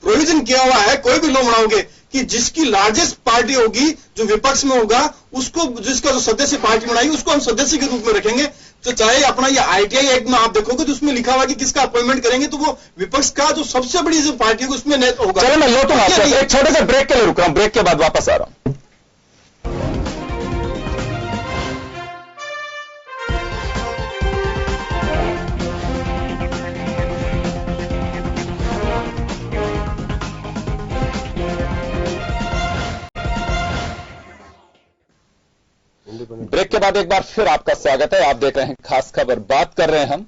[SPEAKER 8] प्रोविजन किया हुआ है, कोई भी लॉ बनाओगे कि जिसकी लार्जेस्ट पार्टी होगी जो विपक्ष में होगा, उसको जिसका जो सदस्य पार्टी बनाएगी उसको हम सदस्य के रूप में रखेंगे। तो चाहे अपना ये ITI एक्ट में आप देखोगे तो उसमें लिखा हुआ कि किसका अपॉइंटमेंट करेंगे, तो वो विपक्ष का जो सबसे बड़ी जो पार्टी है उसमें होगा।
[SPEAKER 1] चलो मैं लौटूंगा, एक छोटे से ब्रेक के लिए रुक रहा हूं, ब्रेक के बाद वापस आ रहा हूं। ब्रेक के बाद एक बार फिर आपका स्वागत है। आप देख रहे हैं खास खबर, बात कर रहे हैं हम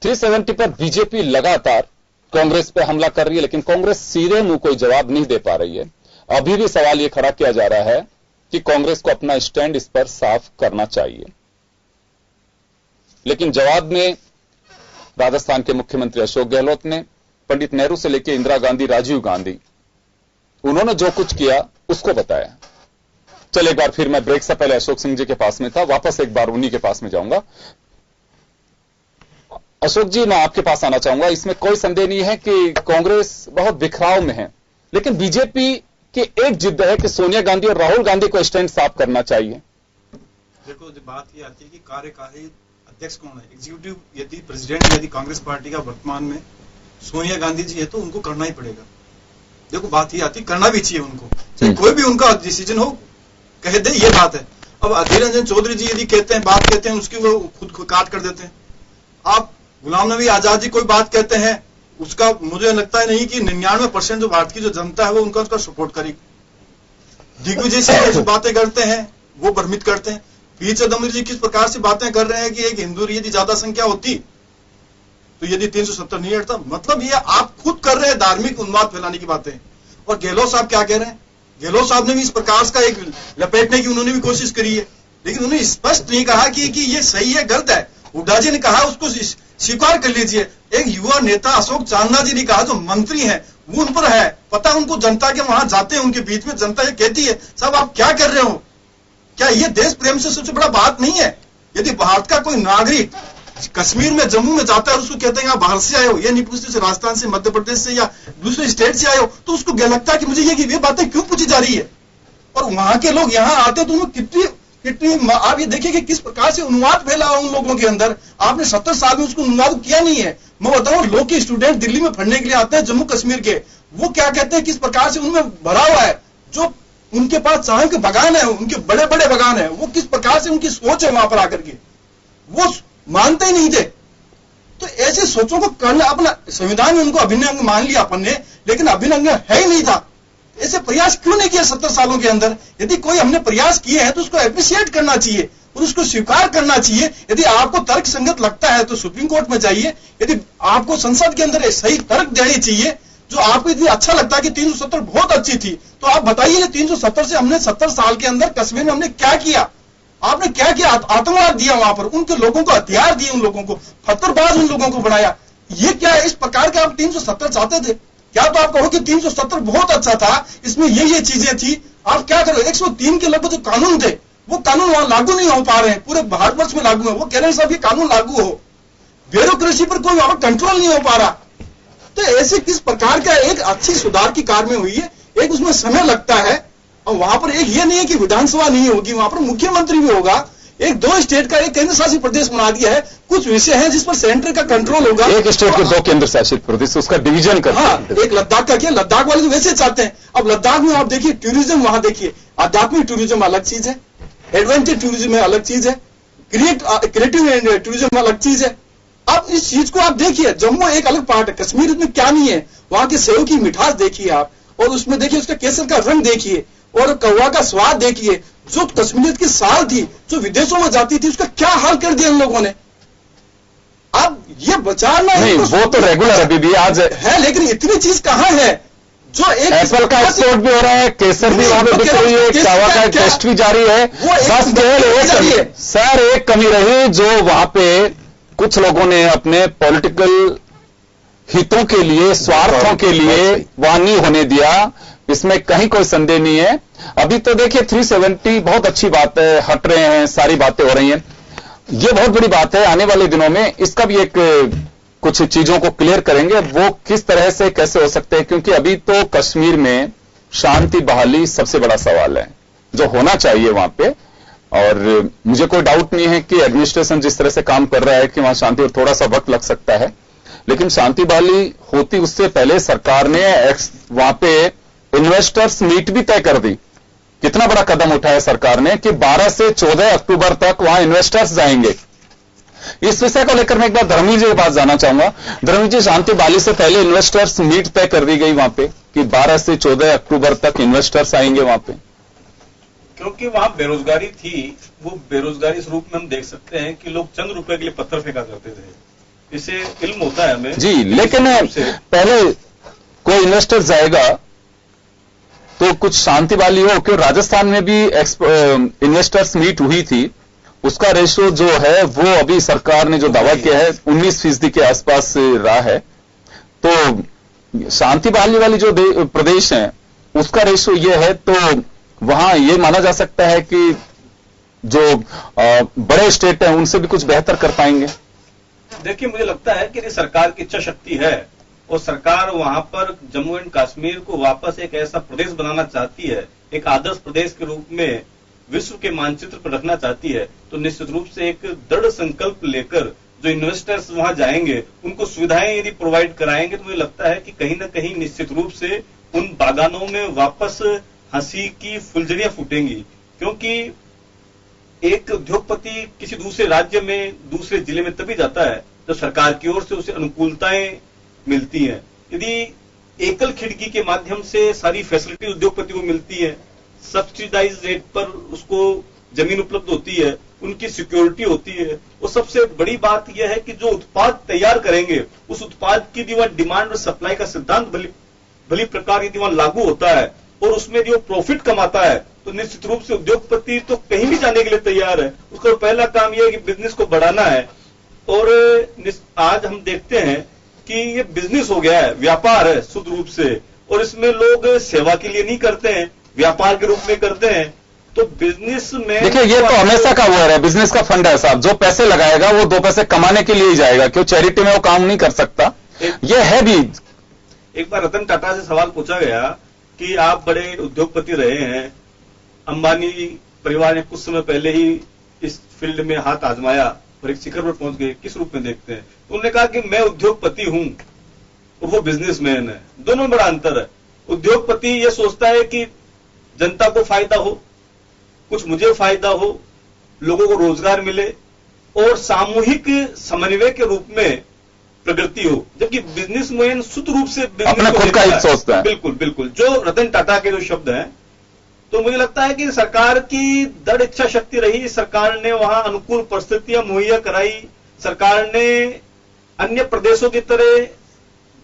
[SPEAKER 1] 370 पर। बीजेपी लगातार कांग्रेस पे हमला कर रही है, लेकिन कांग्रेस सीधे मुंह कोई जवाब नहीं दे पा रही है। अभी भी सवाल यह खड़ा किया जा रहा है कि कांग्रेस को अपना स्टैंड इस पर साफ करना चाहिए। लेकिन जवाब में राजस्थान के मुख्यमंत्री अशोक गहलोत ने पंडित नेहरू से लेकर इंदिरा गांधी, राजीव गांधी, उन्होंने जो कुछ किया उसको बताया। चल एक बार फिर मैं ब्रेक से पहले अशोक सिंह जी के पास में था, वापस एक बार उन्हीं के पास में जाऊंगा। अशोक जी, मैं आपके पास आना चाहूंगा। इसमें कोई संदेह नहीं है कि कांग्रेस बहुत बिखराव में है, लेकिन बीजेपी की एक जिद है कि सोनिया गांधी और राहुल गांधी को स्टैंड साफ करना चाहिए।
[SPEAKER 8] देखो, बात यह आती है कि कार्यकारी अध्यक्ष कौन है। एग्जीक्यूटिव यदि प्रेसिडेंट यदि कांग्रेस पार्टी का वर्तमान में सोनिया गांधी जी है तो उनको करना ही पड़ेगा। देखो, बात यह आती, करना भी चाहिए उनको, चाहे कोई भी उनका डिसीजन हो, कह दे, ये बात है। अब अधीर रंजन चौधरी जी यदि कहते हैं, बात कहते हैं, उसकी वो खुद काट कर देते हैं। आप गुलाम नबी आजाद जी कोई बात कहते हैं, उसका मुझे लगता है नहीं कि 99% जो भारत की जो जनता है वो उसका सपोर्ट करेगी। दिग्विजय सिंह जो बातें करते हैं वो भ्रमित करते हैं। पी चिदंबरम जी किस प्रकार से बातें कर रहे हैं कि एक हिंदू यदि ज्यादा संख्या होती तो यदि 370 नहीं हटता, मतलब ये आप खुद कर रहे हैं धार्मिक उन्माद फैलाने की बातें। और गहलोत साहब क्या कह रहे हैं, गहलोत साहब ने भी इस प्रकार का एक लपेटने की उन्होंने भी कोशिश करी है, लेकिन उन्होंने स्पष्ट नहीं कहा कि ये सही है गलत है। हुड्डा जी ने कहा उसको स्वीकार कर लीजिए। एक युवा नेता अशोक चांदना जी ने कहा, जो मंत्री हैं वो उन पर है पता, उनको जनता के वहां जाते हैं, उनके बीच में जनता ये कहती है साहब आप क्या कर रहे हो, क्या ये देश प्रेम से सबसे बड़ा बात नहीं है। यदि भारत का कोई नागरिक कश्मीर में, जम्मू में जाता है और उसको कहते हैं आप बाहर से आए हो, ये नहीं पूछते राजस्थान से, मध्य प्रदेश से या दूसरे स्टेट से आए हो, तो उसको लगता है कि मुझे ये बातें क्यों पूछी जा रही है। और वहां के लोग यहाँ आते तो उनको कितनी आप ये देखिए कि किस प्रकार से उन्माद फैला उन लोगों के अंदर। आपने 70 साल में उसको उन्माद किया नहीं है। मैं बताऊं, लोग के स्टूडेंट दिल्ली में पढ़ने के लिए आते हैं जम्मू कश्मीर के, वो क्या कहते हैं किस प्रकार से उनमें भरा हुआ है, जो उनके पास चाय के बगान है, उनके बड़े बड़े बगान है, वो किस प्रकार से उनकी सोच है वहां पर आकर के, वो मानते ही नहीं थे। तो ऐसे सोचों को करना, अपना संविधान में उनको अभिन्न अंग मान लिया अपन ने, लेकिन अभिन्न अंग है ही नहीं था। ऐसे प्रयास क्यों नहीं किया 70 सालों के अंदर। यदि कोई हमने प्रयास किए हैं तो उसको एप्रिशिएट करना चाहिए। और उसको स्वीकार करना चाहिए। यदि आपको तर्क संगत लगता है तो सुप्रीम कोर्ट में जाइए, यदि आपको संसद के अंदर सही तर्क देनी चाहिए, जो आपको यदि अच्छा लगता है कि 370 बहुत अच्छी थी, तो आप बताइए 370 से हमने 70 साल के अंदर कश्मीर में हमने क्या किया? आपने क्या किया? आतंकवाद दिया वहां पर, उनके लोगों को हथियार दिए, उन लोगों को पत्थरबाज उन लोगों को बनाया। ये क्या है? इस प्रकार के आप 370 चाहते थे क्या? तो आप कहो कि 370 बहुत अच्छा था, इसमें ये चीजें थी। आप क्या करो, 103 के लगभग जो कानून थे वो कानून वहां लागू नहीं हो पा रहे हैं, पूरे भारतवर्ष में लागू है। वो कह रहे हैं साहब ये कानून लागू हो, ब्यूरोक्रेसी पर कोई वहां कंट्रोल नहीं हो पा रहा। तो ऐसे किस प्रकार का एक अच्छी सुधार की कार्य में हुई है, एक उसमें समय लगता है। और वहां पर एक ये नहीं है कि विधानसभा नहीं होगी, वहां पर मुख्यमंत्री भी होगा। एक 2 स्टेट का एक केंद्र शासित प्रदेश बना दिया है। कुछ विषय है जिस पर सेंटर का कंट्रोल होगा।
[SPEAKER 1] एक स्टेट के 2 केंद्र शासित प्रदेश, उसका डिवीजन करते हैं।
[SPEAKER 8] एक लद्दाख का किया, लद्दाख वाले तो वैसे चाहते हैं। अब लद्दाख में आप देखिए टूरिज्म, वहां देखिए आध्यात्मिक टूरिज्म अलग चीज है, एडवेंचर टूरिज्म में अलग चीज है, क्रिएटिव टूरिज्म अलग चीज है। अब इस चीज को आप देखिए, जम्मू एक अलग पार्ट है, कश्मीर में क्या नहीं है। वहां के सेव की मिठास देखिए आप, और उसमें देखिए उसका केसर का रंग देखिए, और कौवा का स्वाद देखिए। जो कश्मीर की साल थी जो विदेशों में जाती थी, उसका क्या हाल कर दिया इन लोगों ने। अब ये बचाना
[SPEAKER 1] नहीं, वो तो रेगुलर अभी भी आज
[SPEAKER 8] है, लेकिन इतनी चीज कहां है? जो एक
[SPEAKER 1] एप्पल का एक्सपोर्ट भी हो रहा है, केसर भी वहां पे बिक रही है, कौवा का टेस्ट भी जारी है। बस केवल सर एक कमी रही, जो वहां पे कुछ लोगों ने अपने पॉलिटिकल हितों के लिए, स्वार्थों के लिए वहां नहीं होने दिया, इसमें कहीं कोई संदेह नहीं है। अभी तो देखिए 370 बहुत अच्छी बात है, हट रहे हैं, सारी बातें हो रही हैं, ये बहुत बड़ी बात है। आने वाले दिनों में इसका भी एक कुछ चीजों को क्लियर करेंगे, वो किस तरह से कैसे हो सकते हैं, क्योंकि अभी तो कश्मीर में शांति बहाली सबसे बड़ा सवाल है जो होना चाहिए वहां पे। और मुझे कोई डाउट नहीं है कि एडमिनिस्ट्रेशन जिस तरह से काम कर रहा है कि वहां शांति और थोड़ा सा वक्त लग सकता है, लेकिन शांति बहाली होती उससे पहले सरकार ने वहां पे इन्वेस्टर्स मीट भी तय कर दी। कितना बड़ा कदम उठाया सरकार ने कि 12 से 14 अक्टूबर तक वहां इन्वेस्टर्स जाएंगे। इस विषय को लेकर मैं एक बार धर्मी जी के पास जाना चाहूंगा। धर्मी जी, शांति बहाली से पहले इन्वेस्टर्स मीट तय कर दी गई वहां पे कि 12 से 14 अक्टूबर तक इन्वेस्टर्स आएंगे वहां पे,
[SPEAKER 5] क्योंकि वहां बेरोजगारी थी। वो बेरोजगारी इस रूप में हम देख सकते हैं कि लोग चंद रुपए के लिए पत्थर फेंका करते थे, इससे इल्म होता है हमें
[SPEAKER 1] जी। लेकिन पहले कोई इन्वेस्टर जाएगा तो कुछ शांति वाली हो, क्यों राजस्थान में भी इन्वेस्टर्स मीट हुई थी, उसका रेशो जो है वो अभी सरकार ने जो दावा किया है 19% के आसपास रहा है। तो शांति बहाली वाली जो प्रदेश है उसका रेशो ये है, तो वहां ये माना जा सकता है कि जो बड़े स्टेट हैं उनसे भी कुछ बेहतर कर पाएंगे।
[SPEAKER 5] देखिए, मुझे लगता है कि सरकार की इच्छा शक्ति है और सरकार वहां पर जम्मू एंड कश्मीर को वापस एक ऐसा प्रदेश बनाना चाहती है, एक आदर्श प्रदेश के रूप में विश्व के मानचित्र पर रखना चाहती है, तो निश्चित रूप से एक दृढ़ संकल्प लेकर जो इन्वेस्टर्स वहां जाएंगे उनको सुविधाएं यदि प्रोवाइड कराएंगे, तो मुझे लगता है कि कहीं ना कहीं निश्चित रूप से उन बागानों में वापस हंसी की फुलझड़ियां फूटेंगी। क्योंकि एक उद्योगपति किसी दूसरे राज्य में, दूसरे जिले में तभी जाता है जब सरकार की ओर से उसे अनुकूलताएं मिलती हैं। यदि एकल खिड़की के माध्यम से सारी फैसिलिटी उद्योगपति को मिलती है, सब्सिडाइज रेट पर उसको जमीन उपलब्ध होती है, उनकी सिक्योरिटी होती है, और सबसे बड़ी बात यह है कि जो उत्पाद तैयार करेंगे उस उत्पाद की यदि वहां डिमांड और सप्लाई का सिद्धांत भली प्रकार यदि वहां लागू होता है और उसमें यदि वो प्रॉफिट कमाता है, तो निश्चित रूप से उद्योगपति तो कहीं भी जाने के लिए तैयार है। उसका पहला काम यह है कि बिजनेस को बढ़ाना है। और आज हम देखते हैं कि ये बिजनेस हो गया है, व्यापार है शुद्ध रूप से, और इसमें लोग सेवा के लिए नहीं करते हैं, व्यापार के रूप में करते हैं। तो बिजनेस में
[SPEAKER 1] देखिए, ये तो हमेशा का वो है, बिजनेस का फंड है साहब, जो पैसे लगाएगा वो 2 पैसे कमाने के लिए ही जाएगा, क्यों चैरिटी में वो काम नहीं कर सकता। ये है भी।
[SPEAKER 5] एक बार रतन टाटा से सवाल पूछा गया कि आप बड़े उद्योगपति रहे हैं, अंबानी परिवार ने कुछ समय पहले ही इस फील्ड में हाथ आजमाया और एक शिखर पर पहुंच गए, किस रूप में देखते हैं? तो उन्होंने कहा कि मैं उद्योगपति हूं और वो बिजनेसमैन है, दोनों में बड़ा अंतर है। उद्योगपति ये सोचता है कि जनता को फायदा हो, कुछ मुझे फायदा हो, लोगों को रोजगार मिले और सामूहिक समन्वय के रूप में प्रगति हो, जबकि बिजनेसमैन शुद्ध रूप से
[SPEAKER 1] अपना खुद का हित सोचता है।
[SPEAKER 5] बिल्कुल बिल्कुल, जो रतन टाटा के जो शब्द हैं तो मुझे लगता है कि सरकार की दृढ़ इच्छा शक्ति रही, सरकार ने वहां अनुकूल परिस्थितियां मुहैया कराई, सरकार ने अन्य प्रदेशों की तरह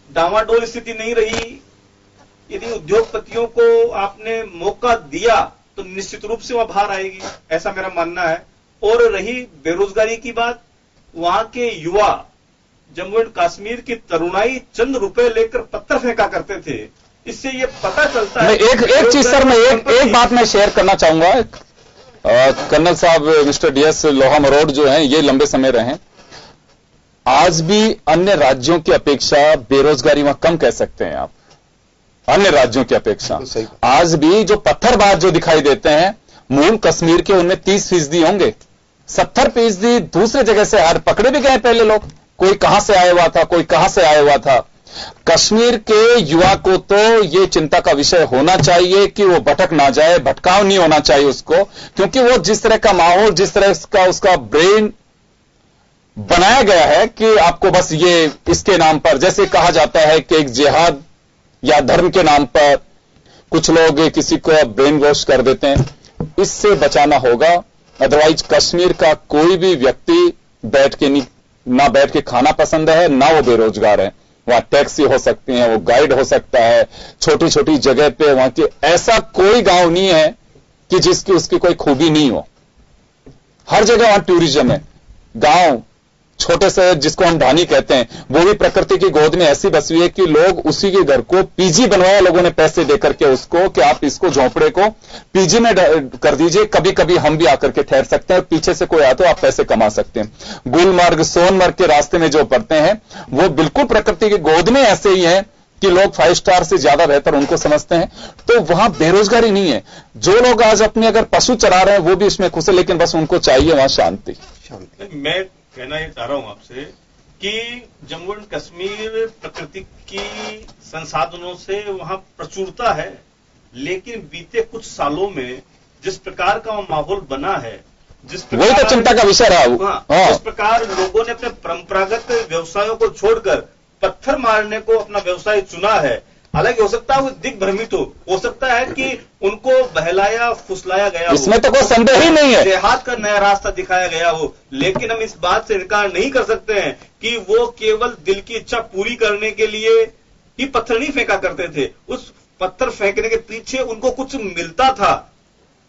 [SPEAKER 5] डामाडोल स्थिति नहीं रही। यदि उद्योगपतियों को आपने मौका दिया तो निश्चित रूप से वह बाहर आएगी, ऐसा मेरा मानना है। और रही बेरोजगारी की बात, वहां के युवा, जम्मू एंड कश्मीर की तरुणाई चंद रुपए लेकर पत्थर फेंका करते थे। इससे ये पता चलता है।
[SPEAKER 1] एक चीज सर, मैं एक बात मैं शेयर करना चाहूंगा। कर्नल साहब मिस्टर डीएस लोहा मरोड़ जो हैं, ये लंबे समय रहे हैं। आज भी अन्य राज्यों की अपेक्षा बेरोजगारी वहां कम कह सकते हैं आप, अन्य राज्यों की अपेक्षा। आज भी जो पत्थरबाज जो दिखाई देते हैं मूल कश्मीर के, उनमें 30% होंगे, 70% दूसरे जगह से हार पकड़े भी गए पहले लोग। कोई कहां से आया हुआ था, कोई कहां से आया हुआ था। कश्मीर के युवा को तो ये चिंता का विषय होना चाहिए कि वो भटक ना जाए, भटकाव नहीं होना चाहिए उसको, क्योंकि वो जिस तरह का माहौल, जिस तरह का उसका ब्रेन बनाया गया है कि आपको बस ये इसके नाम पर, जैसे कहा जाता है कि एक जिहाद या धर्म के नाम पर कुछ लोग किसी को ब्रेन वॉश कर देते हैं, इससे बचाना होगा। अदरवाइज कश्मीर का कोई भी व्यक्ति ना बैठ के खाना पसंद है, ना वो बेरोजगार है। वहां टैक्सी हो सकती है, वो गाइड हो सकता है, छोटी छोटी जगह पे वहां की ऐसा कोई गांव नहीं है कि जिसकी उसकी कोई खूबी नहीं हो। हर जगह वहां टूरिज्म है। गांव छोटे से जिसको हम ढानी कहते हैं, वो भी प्रकृति की गोद में ऐसी बसी हुई है कि लोग उसी के घर को पीजी बनवाया लोगों ने पैसे देकर के उसको, कि आप इसको झोंपड़े को पीजी में कर दीजिए, कभी कभी हम भी आकर के ठहर सकते हैं, पीछे से कोई आता तो आप पैसे कमा सकते हैं। गुलमर्ग सोनमर्ग के रास्ते में जो पड़ते हैं वो बिल्कुल प्रकृति की गोद में ऐसे ही है कि लोग 5 स्टार से ज्यादा बेहतर उनको समझते हैं। तो वहां बेरोजगारी नहीं है। जो लोग आज अपने अगर पशु चरा रहे हैं वो भी उसमें खुश है, लेकिन बस उनको चाहिए वहां शांति।
[SPEAKER 5] मैं कहना ये चाह रहा हूं आपसे कि जम्मू एंड कश्मीर प्रकृति की संसाधनों से वहां प्रचुरता है, लेकिन बीते कुछ सालों में जिस प्रकार का माहौल बना है, जिस प्रकार
[SPEAKER 1] वही तो चिंता का विषय रहा।
[SPEAKER 5] जिस प्रकार लोगों ने अपने परंपरागत व्यवसायों को छोड़कर पत्थर मारने को अपना व्यवसाय चुना है। हालांकि हो सकता है वो दिग्भ्रमित हो सकता है कि उनको बहलाया फुसलाया गया,
[SPEAKER 1] इसमें तो कोई संदेह ही नहीं है,
[SPEAKER 5] जिहाद का नया रास्ता दिखाया गया हो, लेकिन हम इस बात से इनकार नहीं कर सकते हैं कि वो केवल दिल की इच्छा पूरी करने के लिए ही पत्थर नहीं फेंका करते थे। उस पत्थर फेंकने के पीछे उनको कुछ मिलता था।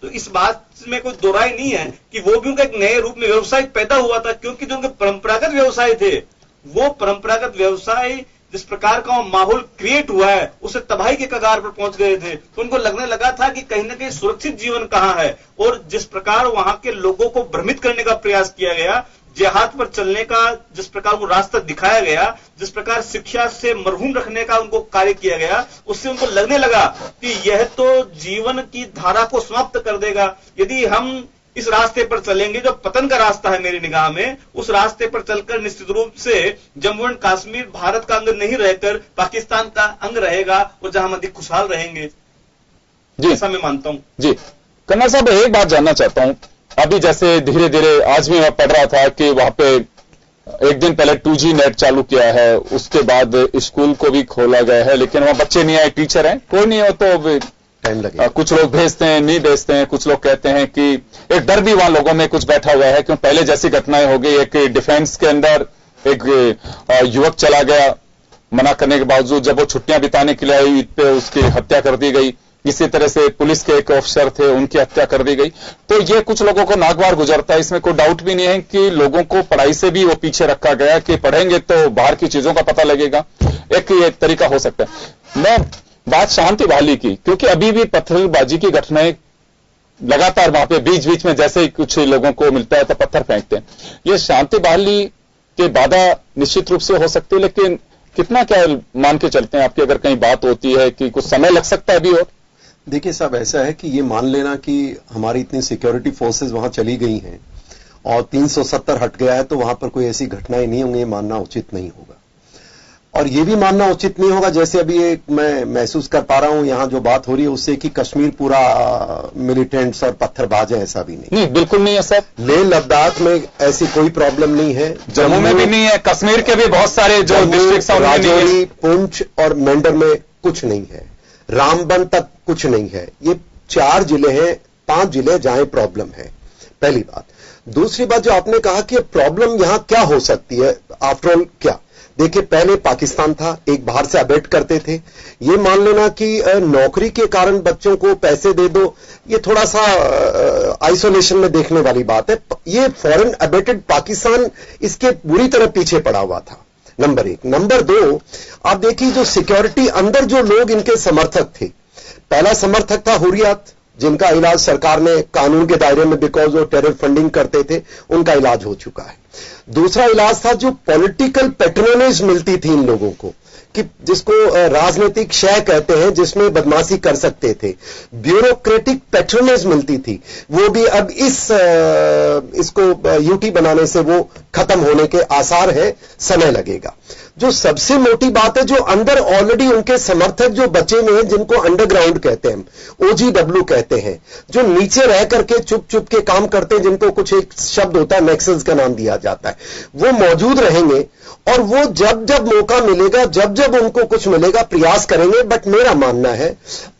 [SPEAKER 5] तो इस बात में कोई दो राय नहीं है कि वो भी उनका एक नए रूप में व्यवसाय पैदा हुआ था, क्योंकि जो उनके परंपरागत व्यवसाय थे, वो परंपरागत व्यवसाय जिस प्रकार का माहौल क्रिएट हुआ है उसे तबाही के कगार पर पहुंच गए थे। तो उनको लगने लगा था कि कहीं ना कहीं सुरक्षित जीवन कहां है। और जिस प्रकार वहां के लोगों को भ्रमित करने का प्रयास किया गया, जिहाद पर चलने का जिस प्रकार वो रास्ता दिखाया गया, जिस प्रकार शिक्षा से मरहूम रखने का उनको कार्य किया गया, उससे उनको लगने लगा कि यह तो जीवन की धारा को समाप्त कर देगा। यदि हम इस रास्ते पर चलेंगे जो पतन का रास्ता है मेरी निगाह में, उस रास्ते पर चलकर निश्चित रूप से जम्मू एंड कश्मीर भारत का अंग नहीं रहकर पाकिस्तान का अंग रहेगा, और जहां हम अधिक खुशहाल रहेंगे जी, ऐसा मैं मानता हूं।
[SPEAKER 1] जी कर्नल साहब, एक बात जानना चाहता हूं। अभी जैसे धीरे धीरे आज भी मैं पढ़ रहा था कि वहां पे एक दिन पहले 2G नेट चालू किया है, उसके बाद स्कूल को भी खोला गया है, लेकिन वहां बच्चे नहीं आए, टीचर हैं, कोई नहीं हो तो टाइम लगे। कुछ लोग भेजते हैं, नहीं भेजते हैं। कुछ लोग कहते हैं कि एक डर भी वहां लोगों में कुछ बैठा हुआ है, क्यों पहले जैसी घटनाएं हो गई। एक डिफेंस के अंदर एक युवक चला गया, मना करने के बावजूद जब वो छुट्टियां बिताने के लिए आई, ईद पे उसकी हत्या कर दी गई। इसी तरह से पुलिस के एक ऑफिसर थे, उनकी हत्या कर दी गई। तो ये कुछ लोगों को नागवार गुजरता है, इसमें कोई डाउट भी नहीं है कि लोगों को पढ़ाई से भी वो पीछे रखा गया कि पढ़ेंगे तो बाहर की चीजों का पता लगेगा। एक ये तरीका हो सकता है। मैं बात शांति बहाली की, क्योंकि अभी भी पत्थरबाजी की घटनाएं लगातार वहां पे बीच बीच में जैसे ही कुछ लोगों को मिलता है तो पत्थर फेंकते हैं। ये शांति बहाली के बाधा निश्चित रूप से हो सकती है, लेकिन कितना क्या मान के चलते हैं आपकी अगर कहीं बात होती है कि कुछ समय लग सकता है अभी? और
[SPEAKER 7] देखिए साहब, ऐसा है कि ये मान लेना कि हमारी इतनी सिक्योरिटी फोर्सेस वहां चली गई हैं और 370 हट गया है तो वहां पर कोई ऐसी घटनाएं नहीं होंगी, मानना उचित नहीं होगा। और ये भी मानना उचित नहीं होगा, जैसे अभी एक मैं महसूस कर पा रहा हूं यहां जो बात हो रही है उससे, कि कश्मीर पूरा मिलिटेंट्स और पत्थरबाज है, ऐसा भी नहीं।
[SPEAKER 1] बिल्कुल नहीं है सर।
[SPEAKER 7] लेह लद्दाख में ऐसी कोई प्रॉब्लम नहीं है,
[SPEAKER 1] जम्मू में भी नहीं है, कश्मीर के भी बहुत सारे जो डिस्ट्रिक्ट,
[SPEAKER 7] राजौरी, पुंछ और मेंढर में कुछ नहीं है, रामबन तक कुछ नहीं है। ये 4 जिले हैं, 5 जिले जहां प्रॉब्लम है, पहली बात। दूसरी बात जो आपने कहा कि प्रॉब्लम यहां क्या हो सकती है, आफ्टर ऑल क्या, देखिए पहले पाकिस्तान था, एक बाहर से अबेट करते थे। ये मान लेना कि नौकरी के कारण बच्चों को पैसे दे दो, ये थोड़ा सा आइसोलेशन में देखने वाली बात है। ये फॉरेन अबेटेड पाकिस्तान इसके बुरी तरह पीछे पड़ा हुआ था, नंबर 1। नंबर 2, आप देखिए जो सिक्योरिटी अंदर जो लोग इनके समर्थक थे, पहला समर्थक था हुर्रियत, जिनका इलाज सरकार ने कानून के दायरे में, बिकॉज वो टेरर फंडिंग करते थे, उनका इलाज हो चुका है। दूसरा इलाज था जो पॉलिटिकल पैट्रोनेज मिलती थी इन लोगों को, कि जिसको राजनीतिक शय कहते हैं, जिसमें बदमाशी कर सकते थे, ब्यूरोक्रेटिक पैट्रोनेज मिलती थी, वो भी अब इसको यूटी बनाने से वो खत्म होने के आसार है, समय लगेगा। जो सबसे मोटी बात है, जो अंदर ऑलरेडी उनके समर्थक जो बचे हुए हैं, जिनको अंडरग्राउंड कहते हैं, ओजीडब्ल्यू कहते हैं, जो नीचे रह करके चुप चुप के काम करते हैं, जिनको कुछ एक शब्द होता है नेक्सल्स का नाम दिया जाता है, वो मौजूद रहेंगे और वो जब जब मौका मिलेगा, जब जब उनको कुछ मिलेगा, प्रयास करेंगे। बट मेरा मानना है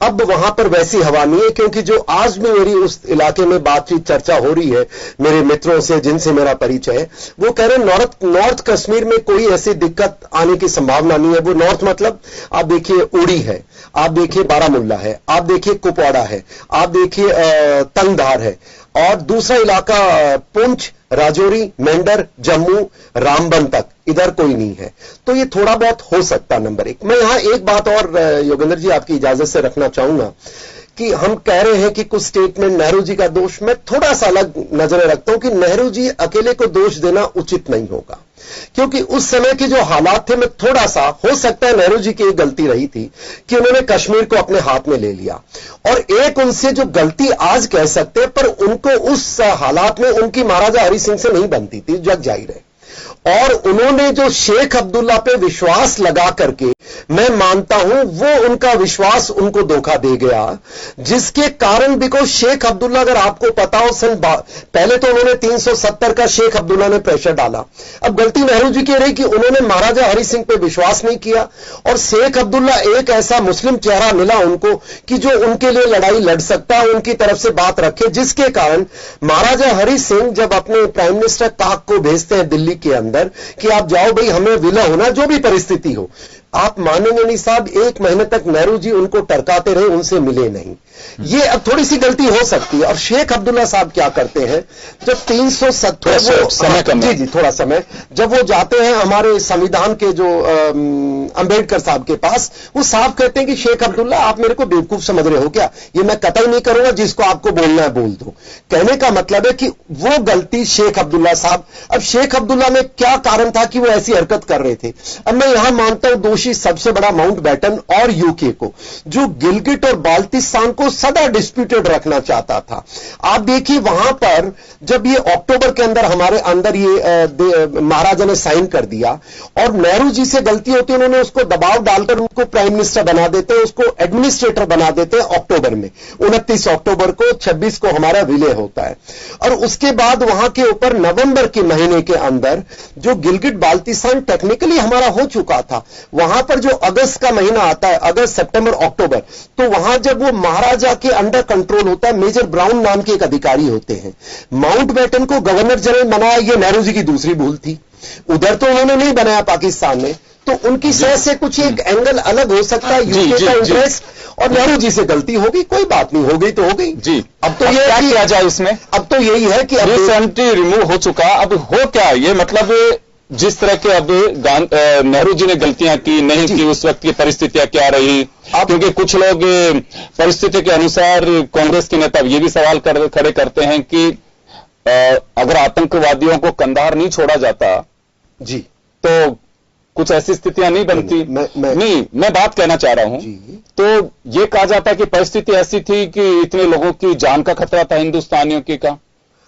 [SPEAKER 7] अब वहां पर वैसी हवा नहीं है, क्योंकि जो आज भी मेरी उस इलाके में बातचीत चर्चा हो रही है मेरे मित्रों से जिनसे मेरा परिचय है, वो कह रहे हैं नॉर्थ कश्मीर में कोई ऐसी दिक्कत आने की संभावना नहीं है। वो नॉर्थ मतलब आप देखिए उड़ी है, आप देखिए बारामुल्ला है, आप देखिए कुपवाड़ा है, आप देखिए तंगधार है, और दूसरा इलाका पुंछ, राजौरी, मेंढर, जम्मू, रामबन तक इधर कोई नहीं है। तो ये थोड़ा बहुत हो सकता, नंबर 1। मैं यहां एक बात और योगेंद्र जी आपकी इजाजत से रखना चाहूंगा कि हम कह रहे हैं कि कुछ स्टेटमेंट नेहरू जी का दोष, मैं थोड़ा सा अलग नजरें रखता हूं कि नेहरू जी अकेले को दोष देना उचित नहीं होगा, क्योंकि उस समय के जो हालात थे, मैं थोड़ा सा, हो सकता है नेहरू जी की एक गलती रही थी कि उन्होंने कश्मीर को अपने हाथ में ले लिया, और एक उनसे जो गलती आज कह सकते हैं, पर उनको उस हालात में उनकी महाराजा हरि सिंह से नहीं बनती थी, जग जाहिर है। और उन्होंने जो शेख अब्दुल्ला पे विश्वास लगा करके, मैं मानता हूं वो उनका विश्वास उनको धोखा दे गया, जिसके कारण, बिकॉज शेख अब्दुल्ला, अगर आपको पता हो, पहले तो उन्होंने 370 का शेख अब्दुल्ला ने प्रेशर डाला। अब गलती नेहरू जी की रही कि उन्होंने महाराजा हरि सिंह पे विश्वास नहीं किया, और शेख अब्दुल्ला एक ऐसा मुस्लिम चेहरा मिला उनको कि जो उनके लिए लड़ाई लड़ सकता है, उनकी तरफ से बात रखे, जिसके कारण महाराजा हरि सिंह जब अपने प्राइम मिनिस्टर काक को भेजते हैं दिल्ली के अंदर कि आप जाओ भाई, हमें विलय होना, जो भी परिस्थिति हो, आप मानेंगे नहीं साहब, 1 महीने तक नेहरू जी उनको टरकाते रहे, उनसे मिले नहीं। ये अब थोड़ी सी गलती हो सकती है। और शेख अब्दुल्ला साहब क्या करते हैं, जब 370
[SPEAKER 1] समय कम,
[SPEAKER 7] जी थोड़ा समय, जब वो जाते हैं हमारे संविधान के जो अंबेडकर साहब के पास, वो साहब कहते हैं कि शेख अब्दुल्ला आप मेरे को बेवकूफ समझ रहे हो क्या, ये मैं कतई नहीं करूंगा, जिसको आपको बोलना है बोल दो। कहने का मतलब है कि वो गलती शेख अब्दुल्ला साहब, अब शेख अब्दुल्ला में क्या कारण था कि वो ऐसी हरकत कर रहे थे। अब मैं यहां मानता हूं दोषी सबसे बड़ा माउंट बैटन और यूके को, जो गिलगिट और बाल्टिस्तान को सदा डिस्प्यूटेड रखना चाहता था। आप देखिए वहां पर जब ये अक्टूबर के अंदर हमारे अंदर ये महाराजा ने साइन कर दिया, और नेहरू जी से गलती होती है, उन्होंने उसको दबाव डालकर उनको प्राइम मिनिस्टर बना देते हैं, उसको एडमिनिस्ट्रेटर बना देते हैं अक्टूबर में। 29 अक्टूबर को, 26 को हमारा विलय होता है, और उसके बाद वहां के ऊपर नवंबर के महीने के अंदर जो गिलगिट बाल्टिस्तान टेक्निकली हमारा हो चुका था, वहां पर जो अगस्त का महीना आता है, अगस्त, सितंबर, अक्टूबर, तो वहां जब वो महाराजा के अंडर कंट्रोल होता है, मेजर ब्राउन नाम के एक अधिकारी होते हैं, माउंट बैटन को गवर्नर जनरल बनाया, ये नेहरू जी की दूसरी भूल थी। उधर तो उन्होंने नहीं बनाया पाकिस्तान ने, तो उनकी सेंस से कुछ एक एंगल अलग हो सकता है, यूके का इंटरेस्ट, और नेहरू जी से गलती होगी, कोई बात नहीं, हो गई तो हो गई जी।
[SPEAKER 1] अब तो ये क्या किया जाए इसमें,
[SPEAKER 7] अब तो यही है कि अब
[SPEAKER 1] 370 रिमूव हो चुका, अब हो क्या, ये मतलब जिस तरह के अब नेहरू जी ने गलतियां की नहीं की, उस वक्त की परिस्थितियां क्या रही, क्योंकि कुछ लोग परिस्थिति के अनुसार, कांग्रेस के नेता ये भी सवाल खड़े करते हैं कि अगर आतंकवादियों को कंधार नहीं छोड़ा जाता
[SPEAKER 7] जी
[SPEAKER 1] तो कुछ ऐसी स्थितियां नहीं बनती। नहीं, मैं बात कहना चाह रहा हूं, तो ये कहा जाता है कि परिस्थिति ऐसी थी कि इतने लोगों की जान का खतरा था हिंदुस्तानियों की का,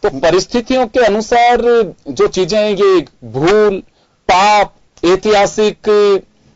[SPEAKER 1] तो परिस्थितियों के अनुसार जो चीजें हैं, ये भूल, पाप, ऐतिहासिक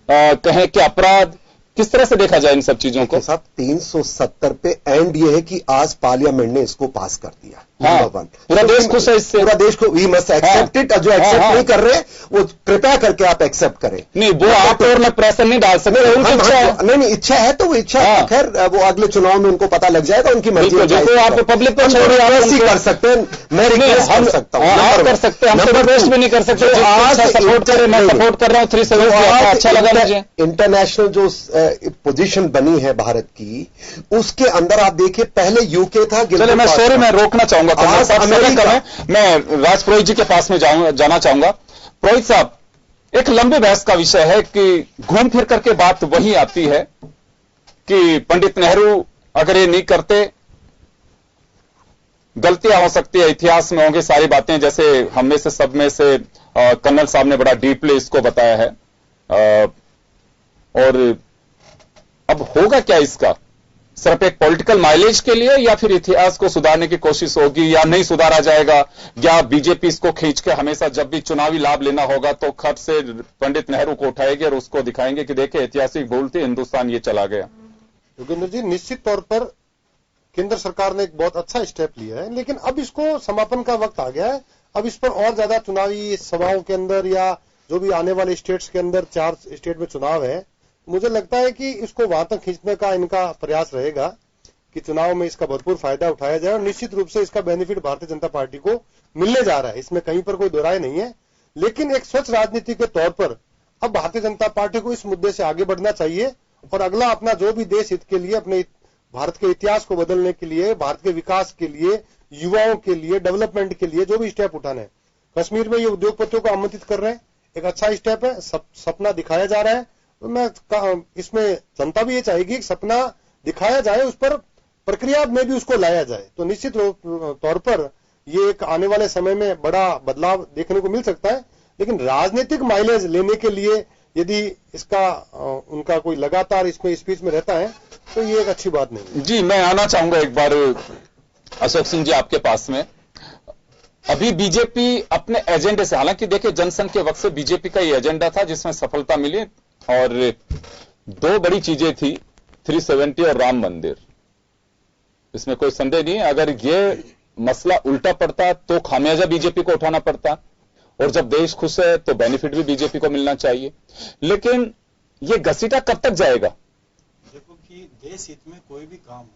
[SPEAKER 1] कहें कि अपराध, किस तरह से देखा जाए इन सब चीजों को?
[SPEAKER 7] साहब 370 पे एंड ये है कि आज पार्लियामेंट ने इसको पास कर दिया।
[SPEAKER 1] हाँ, पूरा देश खुश है इससे,
[SPEAKER 7] पूरा देश को वी मस्ट एक्सेप्ट इट। जो एक्सेप्ट नहीं कर रहे वो कृपया करके आप एक्सेप्ट करें।
[SPEAKER 1] नहीं, वो आप और मैं प्रेशर नहीं डाल सकते, उनकी इच्छा है।
[SPEAKER 7] नहीं, इच्छा है तो वो इच्छा खैर वो अगले चुनाव में उनको पता लग जाएगा, उनकी मर्जी।
[SPEAKER 1] देखो आप पब्लिक को छोड़िए, आप
[SPEAKER 7] ऐसी कर सकते हैं, मैं रिक्वेस्ट कर सकता हूं।
[SPEAKER 1] आप कर सकते हैं, हम तो रिक्वेस्ट भी नहीं कर सकते। आज सपोर्ट करें, मैं सपोर्ट कर रहा हूं 370, अच्छा लगा मुझे।
[SPEAKER 7] इंटरनेशनल जो पोजीशन बनी है भारत की, उसके अंदर आप देखिए पहले यूके था।
[SPEAKER 1] चलिए मैं सॉरी, मैं रोकना चाहूंगा, मैं राज पुरोहित जी के पास में जाना चाहूंगा। पुरोहित साहब, एक लंबे बहस का विषय है कि घूम फिर करके बात वही आती है कि पंडित नेहरू अगर ये नहीं करते, गलतियां हो सकती है, इतिहास में होंगे सारी बातें, जैसे हम में से सब में से कर्नल साहब ने बड़ा डीपली इसको बताया है। और अब होगा क्या इसका? सिर्फ एक पॉलिटिकल माइलेज के लिए, या फिर इतिहास को सुधारने की कोशिश होगी, या नहीं सुधारा जाएगा, या बीजेपी इसको खींच के हमेशा जब भी चुनावी लाभ लेना होगा तो खट से पंडित नेहरू को उठाएंगे और उसको दिखाएंगे कि देखिए ऐतिहासिक भूल थी, हिंदुस्तान ये चला गया।
[SPEAKER 6] योगेंद्र जी, निश्चित तौर पर केंद्र सरकार ने एक बहुत अच्छा स्टेप लिया है, लेकिन अब इसको समापन का वक्त आ गया है। अब इस पर और ज्यादा चुनावी सभाओं के अंदर या जो भी आने वाले स्टेट्स के अंदर 4 स्टेट में चुनाव है, मुझे लगता है कि इसको वहां तक खींचने का इनका प्रयास रहेगा कि चुनाव में इसका भरपूर फायदा उठाया जाए, और निश्चित रूप से इसका बेनिफिट भारतीय जनता पार्टी को मिलने जा रहा है, इसमें कहीं पर कोई दोराय नहीं है। लेकिन एक स्वच्छ राजनीति के तौर पर अब भारतीय जनता पार्टी को इस मुद्दे से आगे बढ़ना चाहिए, और अगला अपना जो भी देश हित के लिए, अपने भारत के इतिहास को बदलने के लिए, भारत के विकास के लिए, युवाओं के लिए, डेवलपमेंट के लिए जो भी स्टेप उठाने हैं, कश्मीर में ये उद्योगपतियों को आमंत्रित कर रहे हैं, एक अच्छा स्टेप है, सपना दिखाया जा रहा है। तो मैं इसमें जनता भी ये चाहेगी कि सपना दिखाया जाए, उस पर प्रक्रिया में भी उसको लाया जाए, तो निश्चित तौर पर ये एक आने वाले समय में बड़ा बदलाव देखने को मिल सकता है। लेकिन राजनीतिक माइलेज लेने के लिए यदि इसका उनका कोई लगातार इसमें स्पीच में रहता है तो ये एक अच्छी बात नहीं है।
[SPEAKER 1] जी, मैं आना चाहूंगा एक बार अशोक सिंह जी आपके पास में। अभी बीजेपी अपने एजेंडे से, हालांकि देखिए जनसंघ के वक्त से बीजेपी का ये एजेंडा था जिसमें सफलता मिली, और 2 बड़ी चीजें थी, 370 और राम मंदिर, इसमें कोई संदेह नहीं है। अगर ये मसला उल्टा पड़ता तो खामियाजा बीजेपी को उठाना पड़ता, और जब देश खुश है तो बेनिफिट भी बीजेपी को मिलना चाहिए। लेकिन ये घसीटा कब तक जाएगा?
[SPEAKER 8] देखो कि देश हित में कोई भी काम हो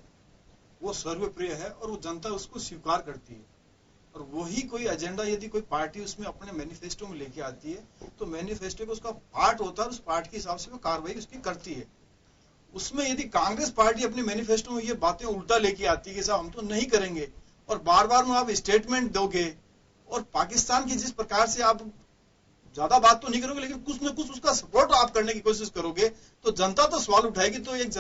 [SPEAKER 8] वो सर्वप्रिय है और वो जनता उसको स्वीकार करती है, और वही कोई एजेंडा यदि कोई पार्टी उसमें अपने मैनिफेस्टो में लेके आती है तो मैनिफेस्टो का उसका पार्ट होता है, उस पार्ट के हिसाब से वो कार्रवाई उसकी करती है। उसमें यदि कांग्रेस पार्टी अपने मैनिफेस्टो में ये बातें उल्टा लेके आती है कि साहब हम तो नहीं करेंगे, और बार बार आप स्टेटमेंट दोगे, और पाकिस्तान की जिस प्रकार से आप ज्यादा बात तो नहीं करोगे लेकिन कुछ न कुछ उसका सपोर्ट आप करने की कोशिश करोगे, तो जनता तो सवाल उठाएगी। तो एक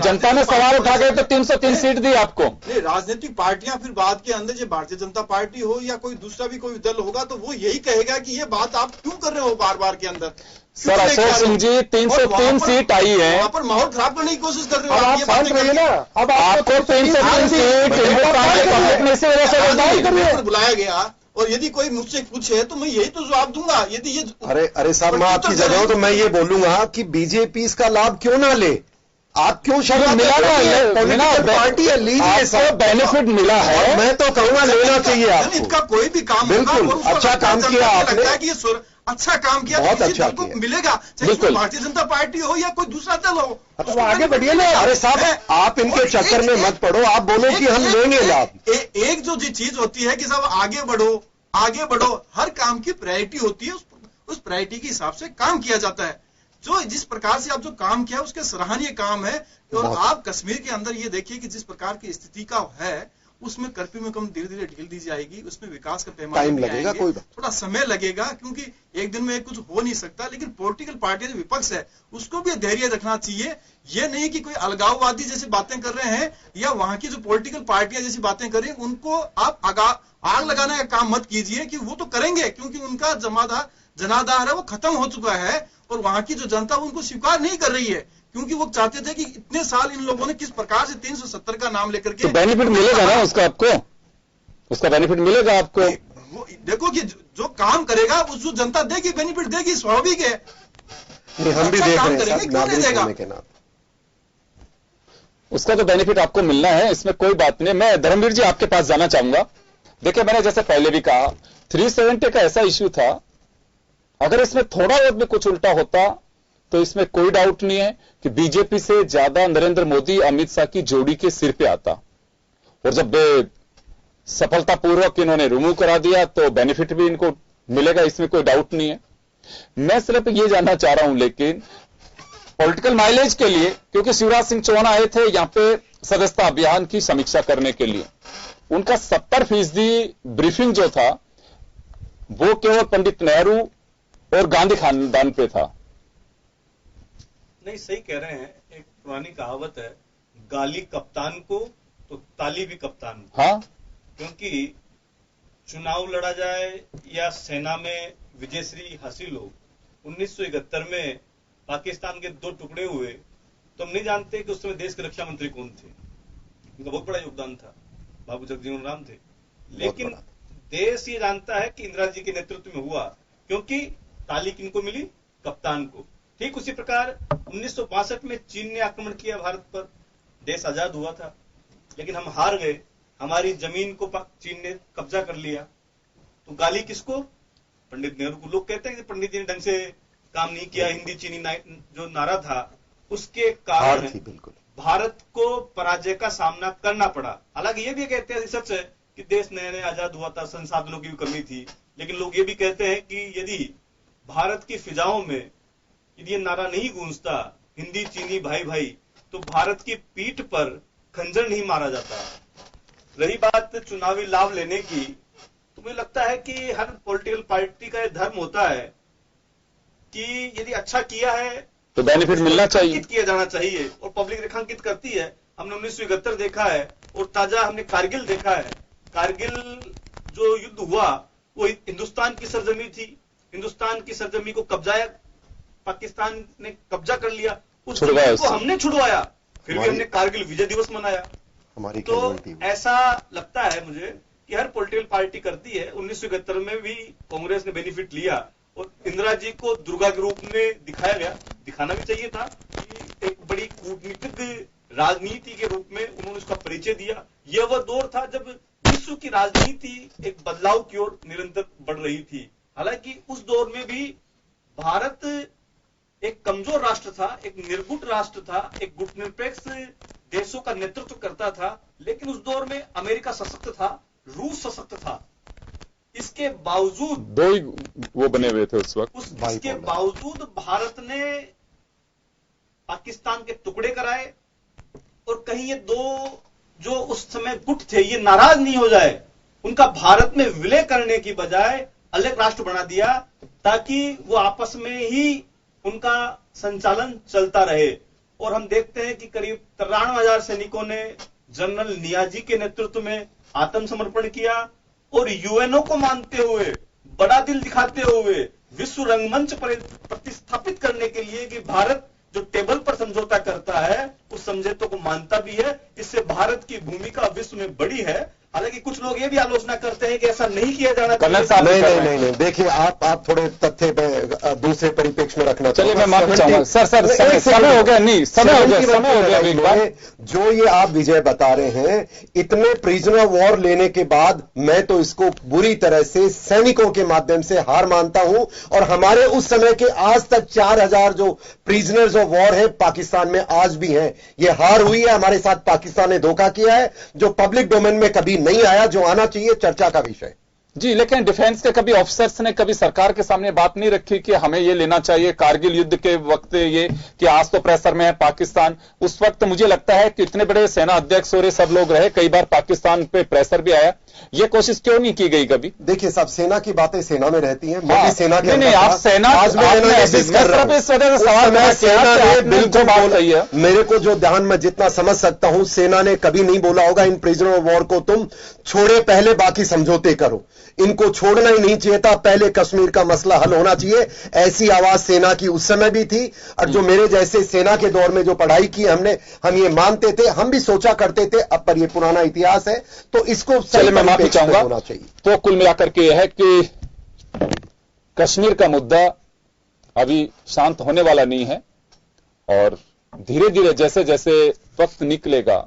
[SPEAKER 1] जनता ने सवाल उठा के तो 303 सीट दी आपको।
[SPEAKER 8] नहीं, राजनीतिक पार्टियां फिर बाद के अंदर, जो भारतीय जनता पार्टी हो या कोई दूसरा भी कोई दल होगा, तो वो यही कहेगा कि ये बात आप क्यों कर रहे हो बार बार के अंदर।
[SPEAKER 1] सर अशोक सिंह जी, 303 सीट आई है,
[SPEAKER 8] वहां पर माहौल खराब करने की कोशिश कर रहे हो।
[SPEAKER 6] आप शांत रहिए ना, अब
[SPEAKER 1] आपको 303 सीट
[SPEAKER 8] बुलाया गया, और यदि कोई मुझसे पूछे तो मैं यही तो जवाब दूंगा। यदि ये
[SPEAKER 7] अरे साहब, मैं आपकी जगह हूं तो मैं ये बोलूंगा कि बीजेपी इसका लाभ क्यों ना ले, आप क्यों शर्मा
[SPEAKER 1] मिला ना,
[SPEAKER 7] पार्टी है, लीजिए, सब
[SPEAKER 1] बेनिफिट मिला है।
[SPEAKER 7] मैं तो कहूंगा लेना चाहिए आपको।
[SPEAKER 8] इनका कोई भी काम
[SPEAKER 7] बिल्कुल अच्छा काम किया आपने,
[SPEAKER 8] अच्छा काम किया,
[SPEAKER 7] बहुत अच्छा
[SPEAKER 8] किया, मिलेगा, चाहे भारतीय जनता पार्टी हो या कोई दूसरा दल हो।
[SPEAKER 6] तो आगे बढ़िए ना।
[SPEAKER 7] अरे साहब, आप इनके चक्कर में मत पड़ो, आप बोलो कि हम लेंगे लाभ।
[SPEAKER 8] एक जो चीज होती है कि साहब आगे बढ़ो, आगे बढ़ो, हर काम की प्रायोरिटी होती है, उस प्रायोरिटी के हिसाब से काम किया जाता है। जो जिस प्रकार से आप जो काम किया उसके सराहनीय काम है। और आप कश्मीर के अंदर ये देखिए कि जिस प्रकार की स्थिति का है, उसमें कर्फ्यू में कम धीरे धीरे ढील दी जाएगी, उसमें विकास का पैमाना
[SPEAKER 7] टाइम लगेगा, कोई
[SPEAKER 8] थोड़ा समय लगेगा, क्योंकि एक दिन में कुछ हो नहीं सकता। लेकिन पॉलिटिकल पार्टी जो विपक्ष है उसको भी धैर्य रखना चाहिए। ये नहीं कि कोई अलगाववादी जैसी बातें कर रहे हैं, या वहां की जो पॉलिटिकल पार्टियां जैसी बातें कर रही हैं उनको आप आग लगाने का काम मत कीजिए, कि वो तो करेंगे, क्योंकि उनका जनाधार है वो खत्म हो चुका है, और वहां की जो जनता उनको स्वीकार नहीं कर रही है, क्योंकि वो चाहते थे कि इतने साल इन लोगों ने किस प्रकार से 370 का नाम लेकर के।
[SPEAKER 1] तो बेनिफिट मिलेगा ना उसका, आपको उसका बेनिफिट मिलेगा आपको।
[SPEAKER 8] देखो कि जो काम करेगा उसको जनता देगी, बेनिफिट देगी, स्वाभाविक है।
[SPEAKER 7] हम भी देख रहे हैं, नागरिक होने के नाते
[SPEAKER 1] उसका तो बेनिफिट आपको मिलना है, इसमें कोई बात नहीं। मैं धर्मवीर जी आपके पास जाना चाहूंगा। देखिए, मैंने जैसे पहले भी कहा, 370 का ऐसा इश्यू था, अगर इसमें थोड़ा बहुत भी कुछ उल्टा होता तो इसमें कोई डाउट नहीं है कि बीजेपी से ज्यादा नरेंद्र मोदी अमित शाह की जोड़ी के सिर पे आता। और जब सफलतापूर्वक इन्होंने रिमूव करा दिया तो बेनिफिट भी इनको मिलेगा, इसमें कोई डाउट नहीं है। मैं सिर्फ ये जानना चाह रहा हूं, लेकिन पॉलिटिकल माइलेज के लिए, क्योंकि शिवराज सिंह चौहान आए थे यहां पे सदस्यता अभियान की समीक्षा करने के लिए, उनका 70% ब्रीफिंग जो था वो केवल पंडित नेहरू और गांधी खानदान पे था।
[SPEAKER 5] नहीं, सही कह रहे हैं। एक पुरानी कहावत है, गाली कप्तान को तो ताली भी कप्तान को।
[SPEAKER 1] हाँ,
[SPEAKER 5] क्योंकि चुनाव लड़ा जाए या सेना में विजयश्री हासिल हो, 1971 में पाकिस्तान के 2 टुकड़े हुए तो हम नहीं जानते कि उस समय देश के रक्षा मंत्री कौन थे। उनका बहुत बड़ा योगदान था, बाबू जगजीवन राम थे। लेकिन देश ये जानता है कि इंदिरा जी के नेतृत्व में हुआ, क्योंकि ताली किनको मिली? कप्तान को। ठीक उसी प्रकार 1962 में चीन ने आक्रमण किया भारत पर, देश आजाद हुआ था, लेकिन हम हार गए, हमारी जमीन को चीन ने कब्जा कर लिया। तो गाली किसको? पंडित नेहरू को। लोग कहते हैं कि पंडित जी ने ढंग से काम नहीं किया, हिंदी चीनी जो नारा था उसके कारण भारत को पराजय का सामना करना पड़ा। हालांकि ये भी कहते हैं, सच है कि देश नया नया आजाद हुआ था, संसाधनों की भी कमी थी, लेकिन लोग ये भी कहते हैं कि यदि भारत की फिजाओं में यदि ये नारा नहीं गूंजता, हिंदी चीनी भाई भाई, तो भारत की पीठ पर खंजर नहीं मारा जाता। रही बात चुनावी लाभ लेने की, तो मुझे लगता है कि हर पॉलिटिकल पार्टी का यह धर्म होता है कि यदि अच्छा किया है
[SPEAKER 1] तो बेनिफिट मिलना चाहिए,
[SPEAKER 5] किया जाना चाहिए, और पब्लिक रेखांकित करती है। हमने 1971 देखा है और ताजा हमने कारगिल देखा है। कारगिल जो युद्ध हुआ वो हिंदुस्तान की सरजमी थी, हिंदुस्तान की सरजमी को पाकिस्तान ने कब्जा कर लिया, उस को हमने छुड़वाया, फिर भी हमने कारगिल विजय दिवस मनाया। तो ऐसा लगता है मुझे कि हर पॉलिटिकल पार्टी करती है। 1971 में भी कांग्रेस ने बेनिफिट लिया और इंदिरा जी को दुर्गा के रूप में दिखाया गया, दिखाना भी चाहिए था कि एक बड़ी कूटनीतिक राजनीति के रूप में उन्होंने उसका परिचय दिया। यह वह दौर था जब विश्व की राजनीति एक बदलाव की ओर निरंतर बढ़ रही थी। हालांकि उस दौर में भी भारत एक कमजोर राष्ट्र था, एक निर्गुट राष्ट्र था, एक गुटनिरपेक्ष देशों का नेतृत्व करता था, लेकिन उस दौर में अमेरिका सशक्त था, रूस सशक्त था। इसके बावजूद
[SPEAKER 1] 2 ही वो बने हुए थे उस वक्त।
[SPEAKER 5] इसके बावजूद भारत ने पाकिस्तान के टुकड़े कराए, और कहीं ये 2 जो उस समय गुट थे ये नाराज नहीं हो जाए, उनका भारत में विलय करने की बजाय अलग राष्ट्र बना दिया, ताकि वो आपस में ही उनका संचालन चलता रहे। और हम देखते हैं कि करीब 93,000 सैनिकों ने जनरल नियाजी के नेतृत्व में आत्मसमर्पण किया, और यूएनओ को मानते हुए, बड़ा दिल दिखाते हुए विश्व रंगमंच पर प्रतिस्थापित करने के लिए कि भारत जो टेबल पर समझौता करता है उस समझौते को मानता भी है। इससे भारत की भूमिका विश्व में बड़ी है। हालांकि कुछ लोग ये भी आलोचना करते हैं कि ऐसा नहीं किया जाना चाहिए।
[SPEAKER 7] नहीं, देखिए आप थोड़े तथ्य पे दूसरे परिप्रेक्ष्य में रखना
[SPEAKER 1] चाहिए। मैं माफी चाहूंगा सर, समय हो गया, नहीं समय हो गया एक बार।
[SPEAKER 7] जो ये आप विजय बता रहे हैं, इतने प्रिजनर ऑफ वॉर लेने के बाद मैं तो इसको बुरी तरह से सैनिकों के माध्यम से हार मानता हूं। और हमारे उस समय के आज तक 4,000 जो प्रिजनर्स ऑफ वॉर है पाकिस्तान में आज भी हैं, ये हार हुई है, हमारे साथ पाकिस्तान ने धोखा किया है, जो पब्लिक डोमेन में कभी नहीं आया, जो आना चाहिए चर्चा का विषय।
[SPEAKER 1] जी, लेकिन डिफेंस के कभी ऑफिसर्स ने कभी सरकार के सामने बात नहीं रखी कि हमें ये लेना चाहिए। कारगिल युद्ध के वक्त ये कि आज तो प्रेशर में है पाकिस्तान, उस वक्त मुझे लगता है कि इतने बड़े सेना अध्यक्ष और ये सब लोग रहे, कई बार पाकिस्तान पे प्रेशर भी आया, ये कोशिश क्यों नहीं की गई कभी?
[SPEAKER 7] देखिए, सब सेना की बातें सेना में रहती हैं। मैं भी सेना के
[SPEAKER 1] नहीं, आप सेना
[SPEAKER 7] मेरे को जो ध्यान में जितना समझ सकता हूं, सेना ने कभी नहीं बोला होगा इन प्रिजनर ऑफ वॉर को तुम छोड़े, पहले बाकी समझौते करो। इनको छोड़ना ही नहीं चाहिए था, पहले कश्मीर का मसला हल होना चाहिए। ऐसी आवाज सेना की उस समय भी थी। और जो मेरे जैसे सेना के दौर में जो पढ़ाई की हमने, हम ये मानते थे, हम भी सोचा करते थे। अब पर ये पुराना इतिहास है, तो इसको
[SPEAKER 1] मैं माफी चाहूंगा। तो कुल मिलाकर के यह है कि कश्मीर का मुद्दा अभी शांत होने वाला नहीं है, और धीरे धीरे जैसे जैसे वक्त निकलेगा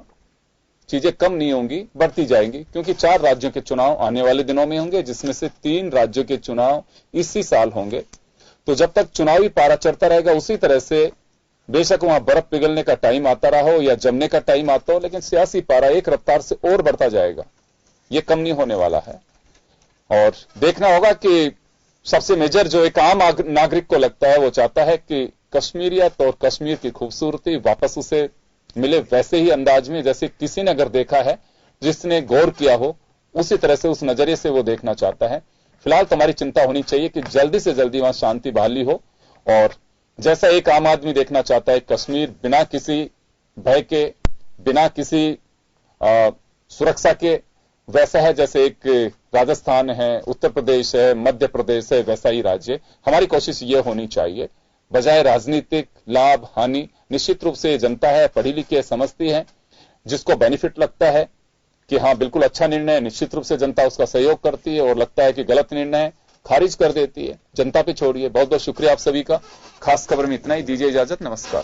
[SPEAKER 1] चीजें कम नहीं होंगी, बढ़ती जाएंगी, क्योंकि 4 राज्यों के चुनाव आने वाले दिनों में होंगे, जिसमें से 3 राज्यों के चुनाव इसी साल होंगे। तो जब तक चुनावी पारा चढ़ता रहेगा, उसी तरह से बेशक वहां बर्फ पिघलने का टाइम आता रहा हो या जमने का टाइम आता हो, लेकिन सियासी पारा एक रफ्तार से और बढ़ता जाएगा, ये कम नहीं होने वाला है। और देखना होगा कि सबसे मेजर जो एक आम नागरिक को लगता है, वो चाहता है कि कश्मीरियत और कश्मीर की खूबसूरती वापस उसे मिले वैसे ही अंदाज में जैसे किसी ने अगर देखा है, जिसने गौर किया हो, उसी तरह से उस नजरिए से वो देखना चाहता है। फिलहाल तुम्हारी चिंता होनी चाहिए कि जल्दी से जल्दी वहां शांति बहाली हो, और जैसा एक आम आदमी देखना चाहता है कश्मीर बिना किसी भय के, बिना किसी सुरक्षा के, वैसा है जैसे एक राजस्थान है, उत्तर प्रदेश है, मध्य प्रदेश है, वैसा ही राज्य। हमारी कोशिश ये होनी चाहिए, बजाय राजनीतिक लाभ हानि, निश्चित रूप से जनता है, पढ़ी लिखी है, समझती है, जिसको बेनिफिट लगता है कि हाँ बिल्कुल अच्छा निर्णय, निश्चित रूप से जनता उसका सहयोग करती है, और लगता है कि गलत निर्णय है, खारिज कर देती है। जनता पे छोड़िए। बहुत बहुत शुक्रिया आप सभी का। खास खबर में इतना ही, दीजिए इजाजत, नमस्कार।